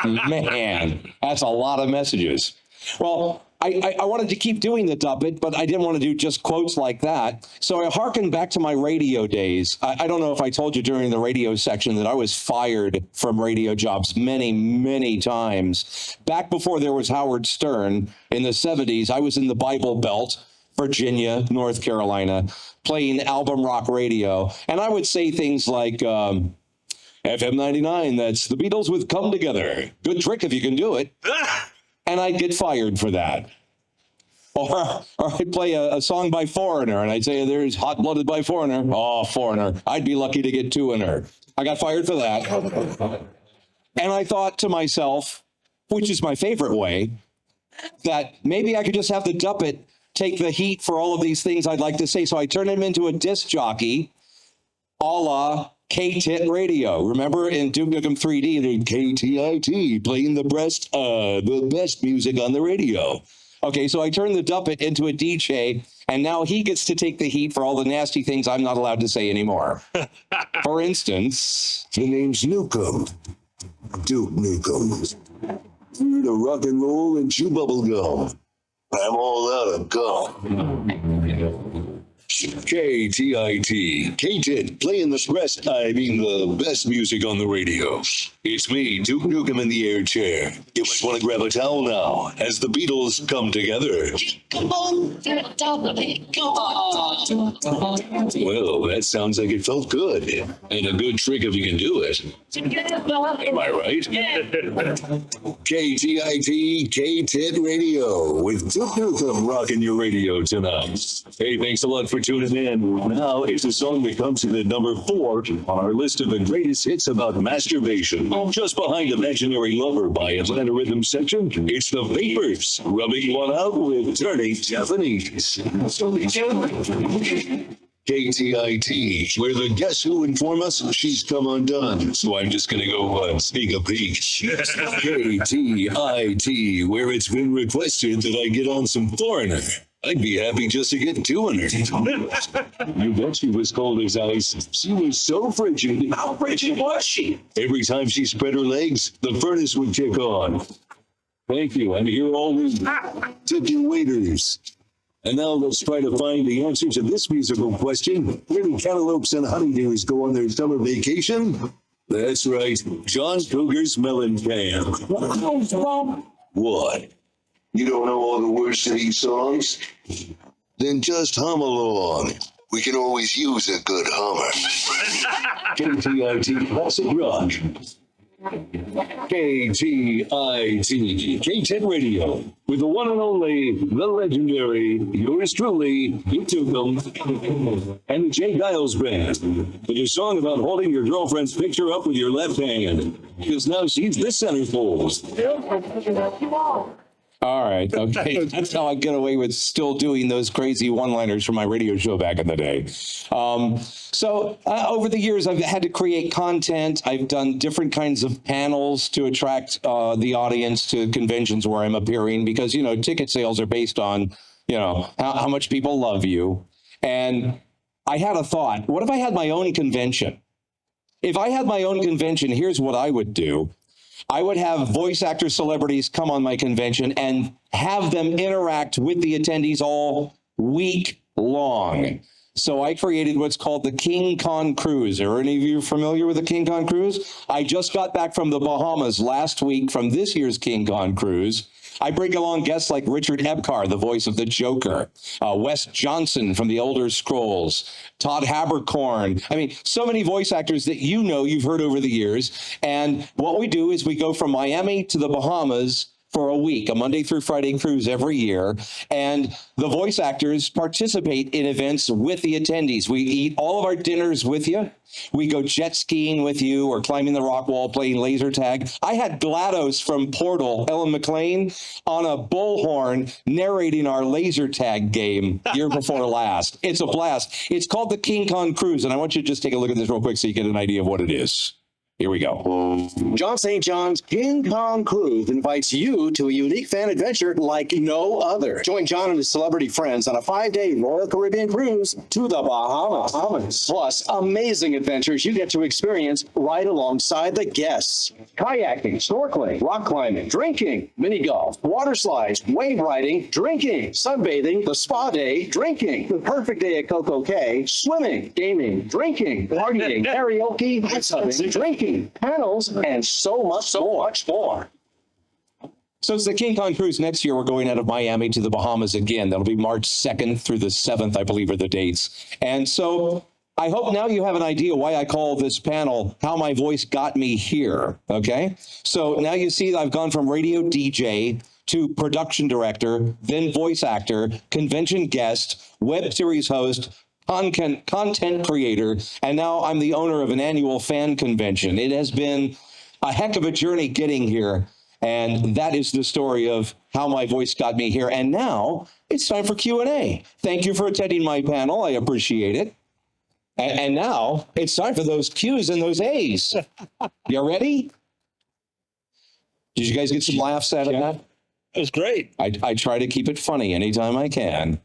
Man, that's a lot of messages. Well, I wanted to keep doing the Duppet, but I didn't want to do just quotes like that. So I hearkened back to my radio days. I don't know if I told you during the radio section that I was fired from radio jobs many, many times. Back before there was Howard Stern in the 70s, I was in the Bible Belt, Virginia, North Carolina, playing album rock radio. And I would say things like, FM 99, that's the Beatles with Come Together. Good trick if you can do it. And I'd get fired for that. Or I'd play a song by Foreigner, and I'd say, there's Hot Blooded by Foreigner. Oh, Foreigner. I'd be lucky to get two in her. I got fired for that. And I thought to myself, which is my favorite way, that maybe I could just have the Duppet take the heat for all of these things I'd like to say. So I turned him into a disc jockey, a la K-Tit Radio. Remember in Duke Nukem 3D, the KTIT playing the best music on the radio. Okay, so I turned the Duppet into a DJ, and now he gets to take the heat for all the nasty things I'm not allowed to say anymore. For instance, the name's Nukem. Duke Nukem. Here to rock and roll and chew bubble gum. I'm all out of gum. KTIT, K-Tit, playing the best music on the radio. It's me, Duke Nukem in the air chair. You might want to grab a towel now, as the Beatles come together. Well, that sounds like it felt good. And a good trick if you can do it. Am I right? KTIT, K-Tit Radio, with Duke Nukem rocking your radio tonight. Hey, thanks a lot for tuning in. Now, it's a song that comes in at number 4 on our list of the greatest hits about masturbation. Just behind Imaginary Lover by Atlanta Rhythm Section, it's the Vapors, rubbing one out with Turning Japanese. KTIT, where the Guess Who inform us she's come undone. So I'm just going to go sneak a peek. KTIT, where it's been requested that I get on some Foreigner. I'd be happy just to get two in her. You bet she was cold as ice. She was so frigid. How frigid was she? Every time she spread her legs, the furnace would kick on. Thank you. I'm here always. Tipping waiters. And now let's try to find the answer to this musical question. Where do cantaloupes and honeydews go on their summer vacation? That's right, John Cougar's Melon Pan. What? You don't know all the words to these songs? Then just hum along. We can always use a good hummer. KTIT Classic Rock. KTIT, K10 Radio, with the one and only, the legendary, yours truly, you took them, and the Jay Giles Band, with your song about holding your girlfriend's picture up with your left hand, because now she's the centerfold. All right. Okay. That's how I get away with still doing those crazy one-liners from my radio show back in the day. Over the years, I've had to create content. I've done different kinds of panels to attract the audience to conventions where I'm appearing because, you know, ticket sales are based on, you know, how much people love you. And I had a thought. What if I had my own convention? If I had my own convention, here's what I would do. I would have voice actor celebrities come on my convention and have them interact with the attendees all week long. So I created what's called the King Con Cruise. Are any of you familiar with the King Con Cruise? I just got back from the Bahamas last week from this year's King Con Cruise. I bring along guests like Richard Epcar, the voice of the Joker, Wes Johnson from the Elder Scrolls, Todd Haberkorn. I mean, so many voice actors that you know, you've heard over the years. And what we do is we go from Miami to the Bahamas for a week, a Monday through Friday cruise every year. And the voice actors participate in events with the attendees. We eat all of our dinners with you. We go jet skiing with you or climbing the rock wall, playing laser tag. I had GLaDOS from Portal, Ellen McLean, on a bullhorn narrating our laser tag game year before last. It's a blast. It's called the King Con Cruise. And I want you to just take a look at this real quick so you get an idea of what it is. Here we go. John St. John's King Kong Cruise invites you to a unique fan adventure like no other. Join John and his celebrity friends on a 5-day Royal Caribbean cruise to the Bahamas. Plus, amazing adventures you get to experience right alongside the guests. Kayaking, snorkeling, rock climbing, drinking, mini golf, water slides, wave riding, drinking, sunbathing, the spa day, drinking, the perfect day at Coco Cay, swimming, gaming, drinking, partying, karaoke, hot tubbing, drinking, panels, and so much more. So it's the King Kong Cruise. Next year, we're going out of Miami to the Bahamas again. That'll be March 2nd through the 7th, I believe, are the dates. And so I hope now you have an idea why I call this panel How My Voice Got Me Here, okay? So now you see that I've gone from radio DJ to production director, then voice actor, convention guest, web series host, content creator, and now I'm the owner of an annual fan convention. It has been a heck of a journey getting here, and that is the story of how my voice got me here. And now it's time for Q&A. Thank you for attending my panel. I appreciate it. And now it's time for those Q's and those A's. You ready? Did you guys get some laughs out of that? It was great. I try to keep it funny anytime I can.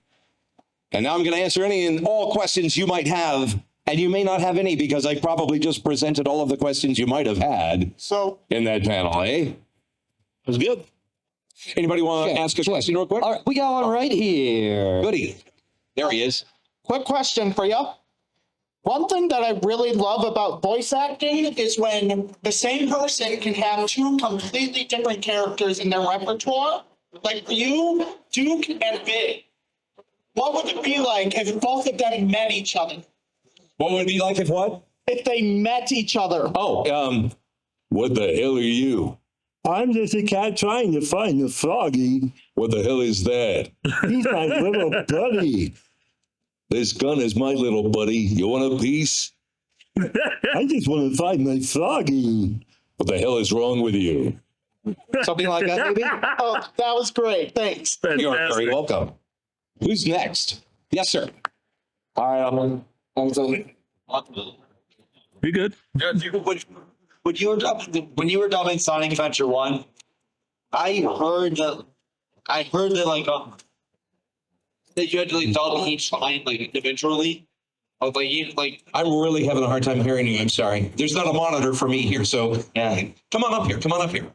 And now I'm going to answer any and all questions you might have, and you may not have any because I probably just presented all of the questions you might have had in that panel, eh? It was good. Anybody want to ask a question real quick? All right, we got one right here. Goody. There he is. Quick question for you. One thing that I really love about voice acting is when the same person can have two completely different characters in their repertoire. Like you, Duke, and Big. What would it be like if both of them met each other? What would it be like if what? If they met each other. Oh, What the hell are you? I'm just a cat trying to find the froggy. What the hell is that? He's my little buddy. This gun is my little buddy. You want a piece? I just want to find my froggy. What the hell is wrong with you? Something like that, maybe? Oh, that was great. Thanks. You're very welcome. Who's next? Yes, sir. All right, Be good. When you were dubbing Sonic Adventure 1, I heard that that you had to dub each line individually. I'm really having a hard time hearing you. I'm sorry. There's not a monitor for me here, so Yeah. Come on up here. Come on up here.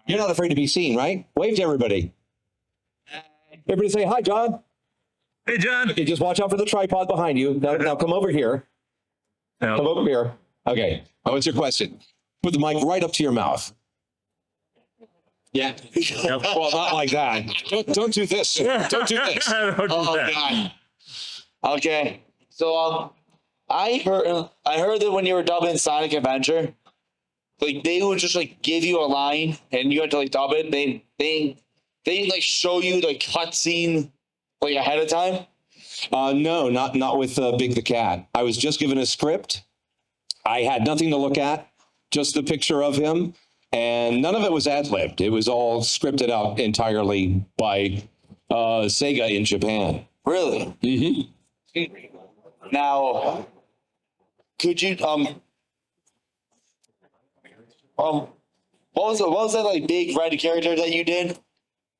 You're not afraid to be seen, right? Wave to everybody. Everybody say hi, John. Hey, John. Okay, just watch out for the tripod behind you. Now come over here. No. Come over here. Okay. What's your question? Put the mic right up to your mouth. Yeah. Well, not like that. Don't do this. Don't do this. Don't do that. God. Okay. So I heard that when you were dubbing Sonic Adventure, like they would just like give you a line and you had to like dub it. They like show you the cutscene like ahead of time. No, not with Big the Cat. I was just given a script. I had nothing to look at, just the picture of him, and none of it was ad-libbed. It was all scripted out entirely by Sega in Japan. Really? Mm-hmm. Now, could you what was that like big red character that you did?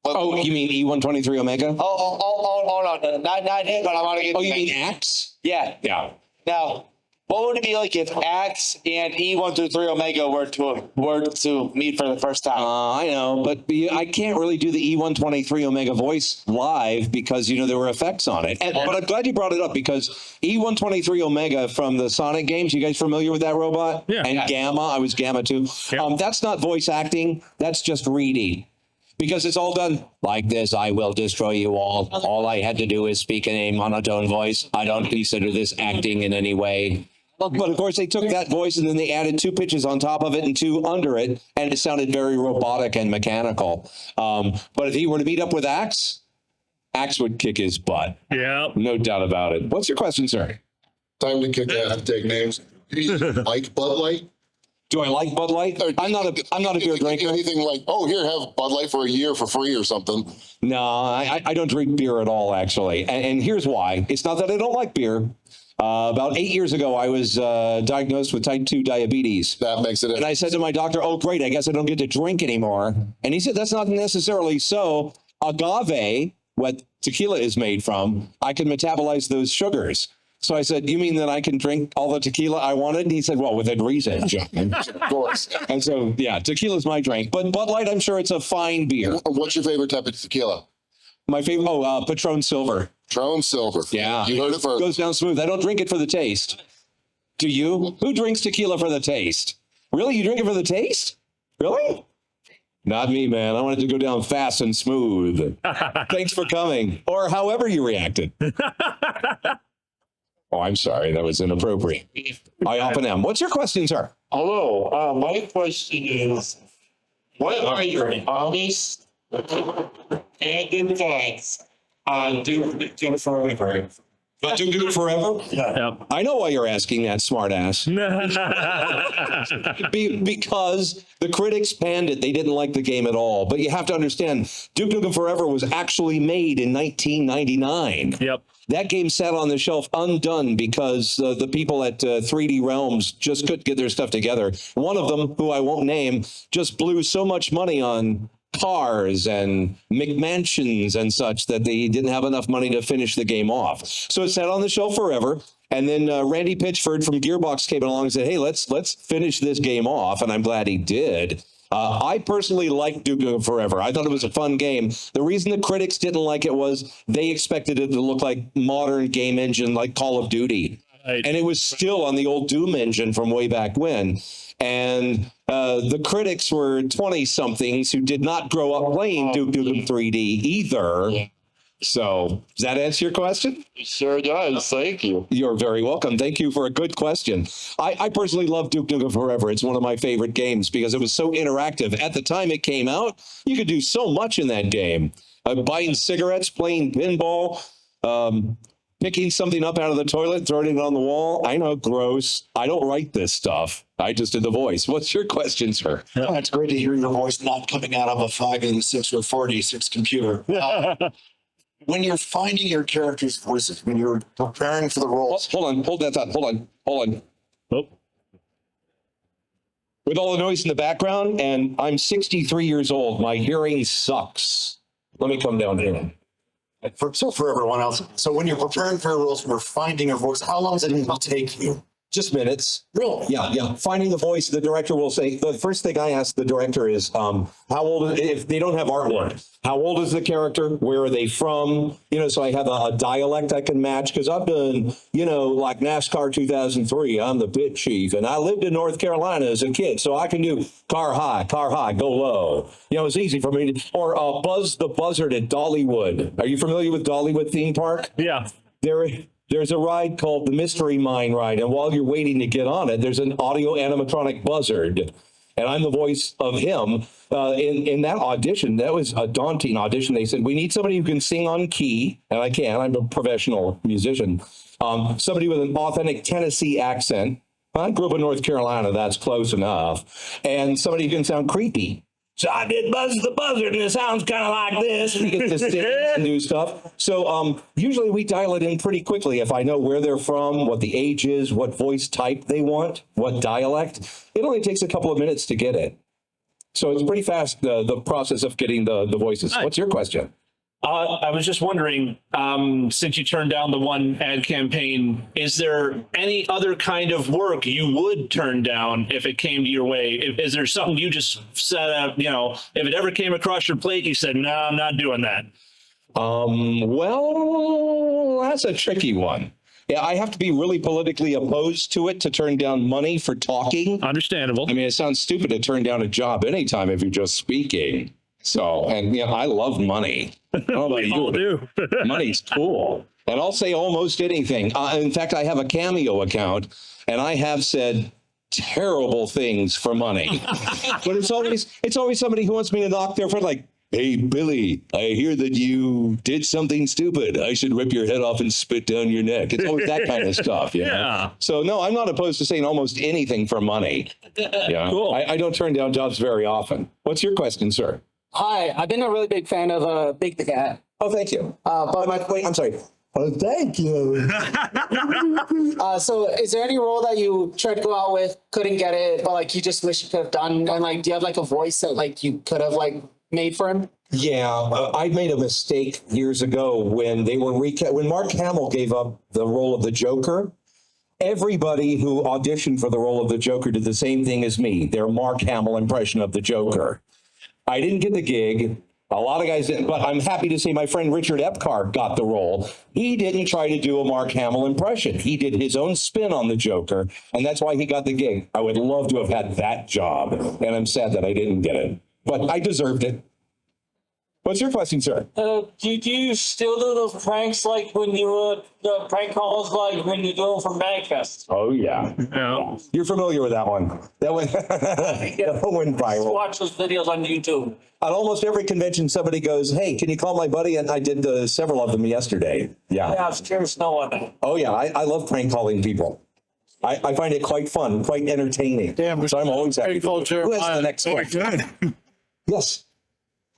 Oh, you mean E123 Omega? Oh, no, not him, but I want to get. Oh, you mean Axe? Yeah. Yeah. Now, what would it be like if Axe and E123 Omega were to meet for the first time? I know, but I can't really do the E123 Omega voice live because, there were effects on it. But I'm glad you brought it up because E123 Omega from the Sonic games, you guys familiar with that robot? Yeah. And Gamma, I was Gamma too. Yep. That's not voice acting, that's just reading. Because it's all done like this, I will destroy you all. All I had to do is speak in a monotone voice. I don't consider this acting in any way. But of course, they took that voice and then they added 2 pitches on top of it and 2 under it, and it sounded very robotic and mechanical. But if he were to meet up with Axe, Axe would kick his butt. Yeah. No doubt about it. What's your question, sir? Time to kick ass and take names. Do you like Bud Light? Do I like Bud Light? I'm not a beer drinker. Anything like, oh, here, have Bud Light for a year for free or something. No, I don't drink beer at all, actually. And here's why. It's not that I don't like beer. About 8 years ago, I was diagnosed with type 2 diabetes. That makes it. And I said to my doctor, oh, great, I guess I don't get to drink anymore. And he said, that's not necessarily so. Agave, what tequila is made from, I can metabolize those sugars. So I said, you mean that I can drink all the tequila I wanted? And he said, well, within reason, John. Of course. And so, yeah, tequila's my drink. But Bud Light, I'm sure it's a fine beer. What's your favorite type of tequila? My favorite, Patron Silver. Patron Silver. Yeah. You heard it first. Goes down smooth. I don't drink it for the taste. Do you? Who drinks tequila for the taste? Really? You drink it for the taste? Really? Not me, man. I want it to go down fast and smooth. Thanks for coming. Or however you reacted. Oh, I'm sorry. That was inappropriate. I often am. What's your question, sir? Hello. My question is, what are your hobbies and thoughts on Duke Forever? But Duke It Forever? Yeah. I know why you're asking that, smartass. Because the critics panned it. They didn't like the game at all. But you have to understand, Duke Nukem Forever was actually made in 1999. Yep. That game sat on the shelf undone because the people at 3D Realms just couldn't get their stuff together. One of them, who I won't name, just blew so much money on cars and McMansions and such that they didn't have enough money to finish the game off. So it sat on the shelf forever. And then Randy Pitchford from Gearbox came along and said, hey, let's finish this game off. And I'm glad he did. I personally liked Duke Nukem Forever. I thought it was a fun game. The reason the critics didn't like it was they expected it to look like modern game engine like Call of Duty. Right. And it was still on the old Doom engine from way back when. And the critics were 20-somethings who did not grow up playing Duke Nukem 3D either. Yeah. So does that answer your question? Sure does. Thank you. You're very welcome. Thank you for a good question. I personally love Duke Nukem Forever. It's one of my favorite games because it was so interactive. At the time it came out, you could do so much in that game. Buying cigarettes, playing pinball, picking something up out of the toilet, throwing it on the wall. I know, gross. I don't write this stuff. I just did the voice. What's your question, sir? Oh, it's great to hear your voice not coming out of a 586 or 486 computer. When you're finding your character's voices, when you're preparing for the roles. Hold that thought. Hold on. Oh. With all the noise in the background, and I'm 63 years old, my hearing sucks. Let me come down here. For everyone else, so when you're preparing for your roles, when you're finding your voice, how long does it take you Just minutes. Really? Yeah. Finding the voice, the director will say, the first thing I ask the director is, how old, if they don't have artwork, how old is the character? Where are they from? So I have a dialect I can match because I've done, like NASCAR 2003, I'm the pit chief, and I lived in North Carolina as a kid, so I can do car high, go low. It's easy for me to, or Buzz the Buzzard at Dollywood. Are you familiar with Dollywood theme park? Yeah. There's a ride called the Mystery Mine Ride, and while you're waiting to get on it, there's an audio animatronic buzzard, and I'm the voice of him. In that audition, that was a daunting audition. They said, we need somebody who can sing on key, and I can. I'm a professional musician. Somebody with an authentic Tennessee accent. I grew up in North Carolina, that's close enough. And somebody who can sound creepy. So I did Buzz the Buzzard, and it sounds kind of like this. You get to sing and do stuff. So usually we dial it in pretty quickly. If I know where they're from, what the age is, what voice type they want, what dialect, it only takes a couple of minutes to get it. So it's pretty fast, the process of getting the voices. Nice. What's your question? I was just wondering, since you turned down the one ad campaign, is there any other kind of work you would turn down if it came to your way? Is there something you just said, if it ever came across your plate, you said, no, I'm not doing that? Well, that's a tricky one. Yeah, I have to be really politically opposed to it to turn down money for talking. Understandable. I mean, it sounds stupid to turn down a job anytime if you're just speaking. So, and I love money. I don't know about you. All do. Money's cool. And I'll say almost anything. In fact, I have a Cameo account, and I have said terrible things for money. But it's always somebody who wants me to knock their foot, like, hey, Billy, I hear that you did something stupid. I should rip your head off and spit down your neck. It's always that kind of stuff. Yeah. So, no, I'm not opposed to saying almost anything for money. Yeah. Cool. I don't turn down jobs very often. What's your question, sir? Hi, I've been a really big fan of Big the Cat. Oh, thank you. Wait, I'm sorry. Oh, thank you. So is there any role that you tried to go out with, couldn't get it, but like you just wish you could have done? And like, do you have like a voice that like you could have like made for him? Yeah, I made a mistake years ago when they were when Mark Hamill gave up the role of the Joker. Everybody who auditioned for the role of the Joker did the same thing as me. Their Mark Hamill impression of the Joker. I didn't get the gig. A lot of guys didn't, but I'm happy to say my friend Richard Epcar got the role. He didn't try to do a Mark Hamill impression. He did his own spin on the Joker, and that's why he got the gig. I would love to have had that job, and I'm sad that I didn't get it, but I deserved it. What's your question, sir? Do you still do those pranks like when you the prank calls like when you do them from Magfest? Oh, yeah. You're familiar with that one. That one, that one went viral. Watch those videos on YouTube. At almost every convention, somebody goes, hey, can you call my buddy? And I did several of them yesterday. Yeah. Yeah, I was curious to know what that. Oh, yeah. I love prank calling people. I find it quite fun, quite entertaining. Damn, so I'm always happy. Who has the next question? Yes.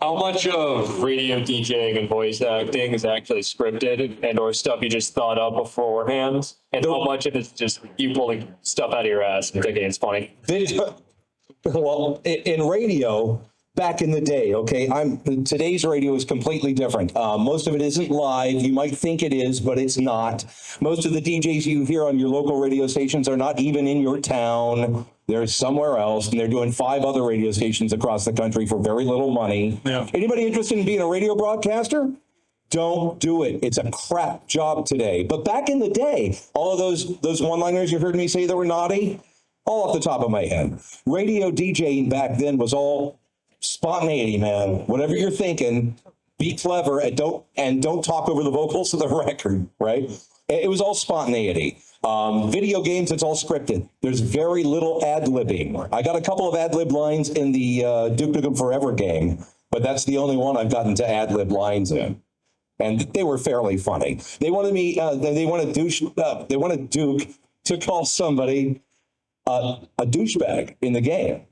How much of radio DJing and voice acting is actually scripted and or stuff you just thought up beforehand? And how much of it's just you pulling stuff out of your ass and thinking it's funny? Well, in radio, back in the day, okay, today's radio is completely different. Most of it isn't live. You might think it is, but it's not. Most of the DJs you hear on your local radio stations are not even in your town. They're somewhere else, and they're doing 5 other radio stations across the country for very little money. Yeah. Anybody interested in being a radio broadcaster? Don't do it. It's a crap job today. But back in the day, all of those one-liners you heard me say that were naughty, all off the top of my head. Radio DJing back then was all spontaneity, man. Whatever you're thinking, be clever and don't talk over the vocals of the record, right? It was all spontaneity. Video games, it's all scripted. There's very little ad-libbing. I got a couple of ad-lib lines in the Duke Nukem Forever game, but that's the only one I've gotten to ad-lib lines in. And they were fairly funny. They wanted me, they wanted Duke to call somebody a douchebag in the game.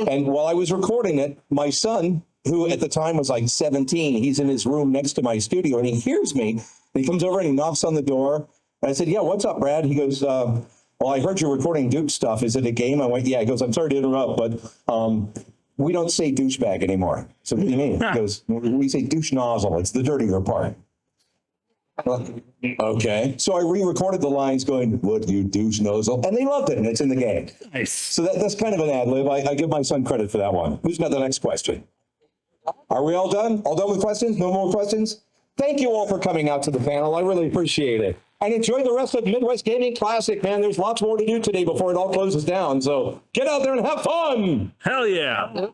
And while I was recording it, my son, who at the time was like 17, he's in his room next to my studio, and he hears me. And he comes over and he knocks on the door. And I said, yeah, what's up, Brad? He goes, well, I heard you're recording Duke stuff. Is it a game? I went, yeah. He goes, I'm sorry to interrupt, but we don't say douchebag anymore. So what do you mean? He goes, we say douche nozzle. It's the dirtier part. Okay. So I re-recorded the lines going, "What you douche nozzle," and they loved it, and it's in the game. Nice. So that's kind of an ad lib. I give my son credit for that one. Who's got the next question? Are we all done? All done with questions? No more questions? Thank you all for coming out to the panel. I really appreciate it. And enjoy the rest of Midwest Gaming Classic, man. There's lots more to do today before it all closes down. So get out there and have fun. Hell yeah.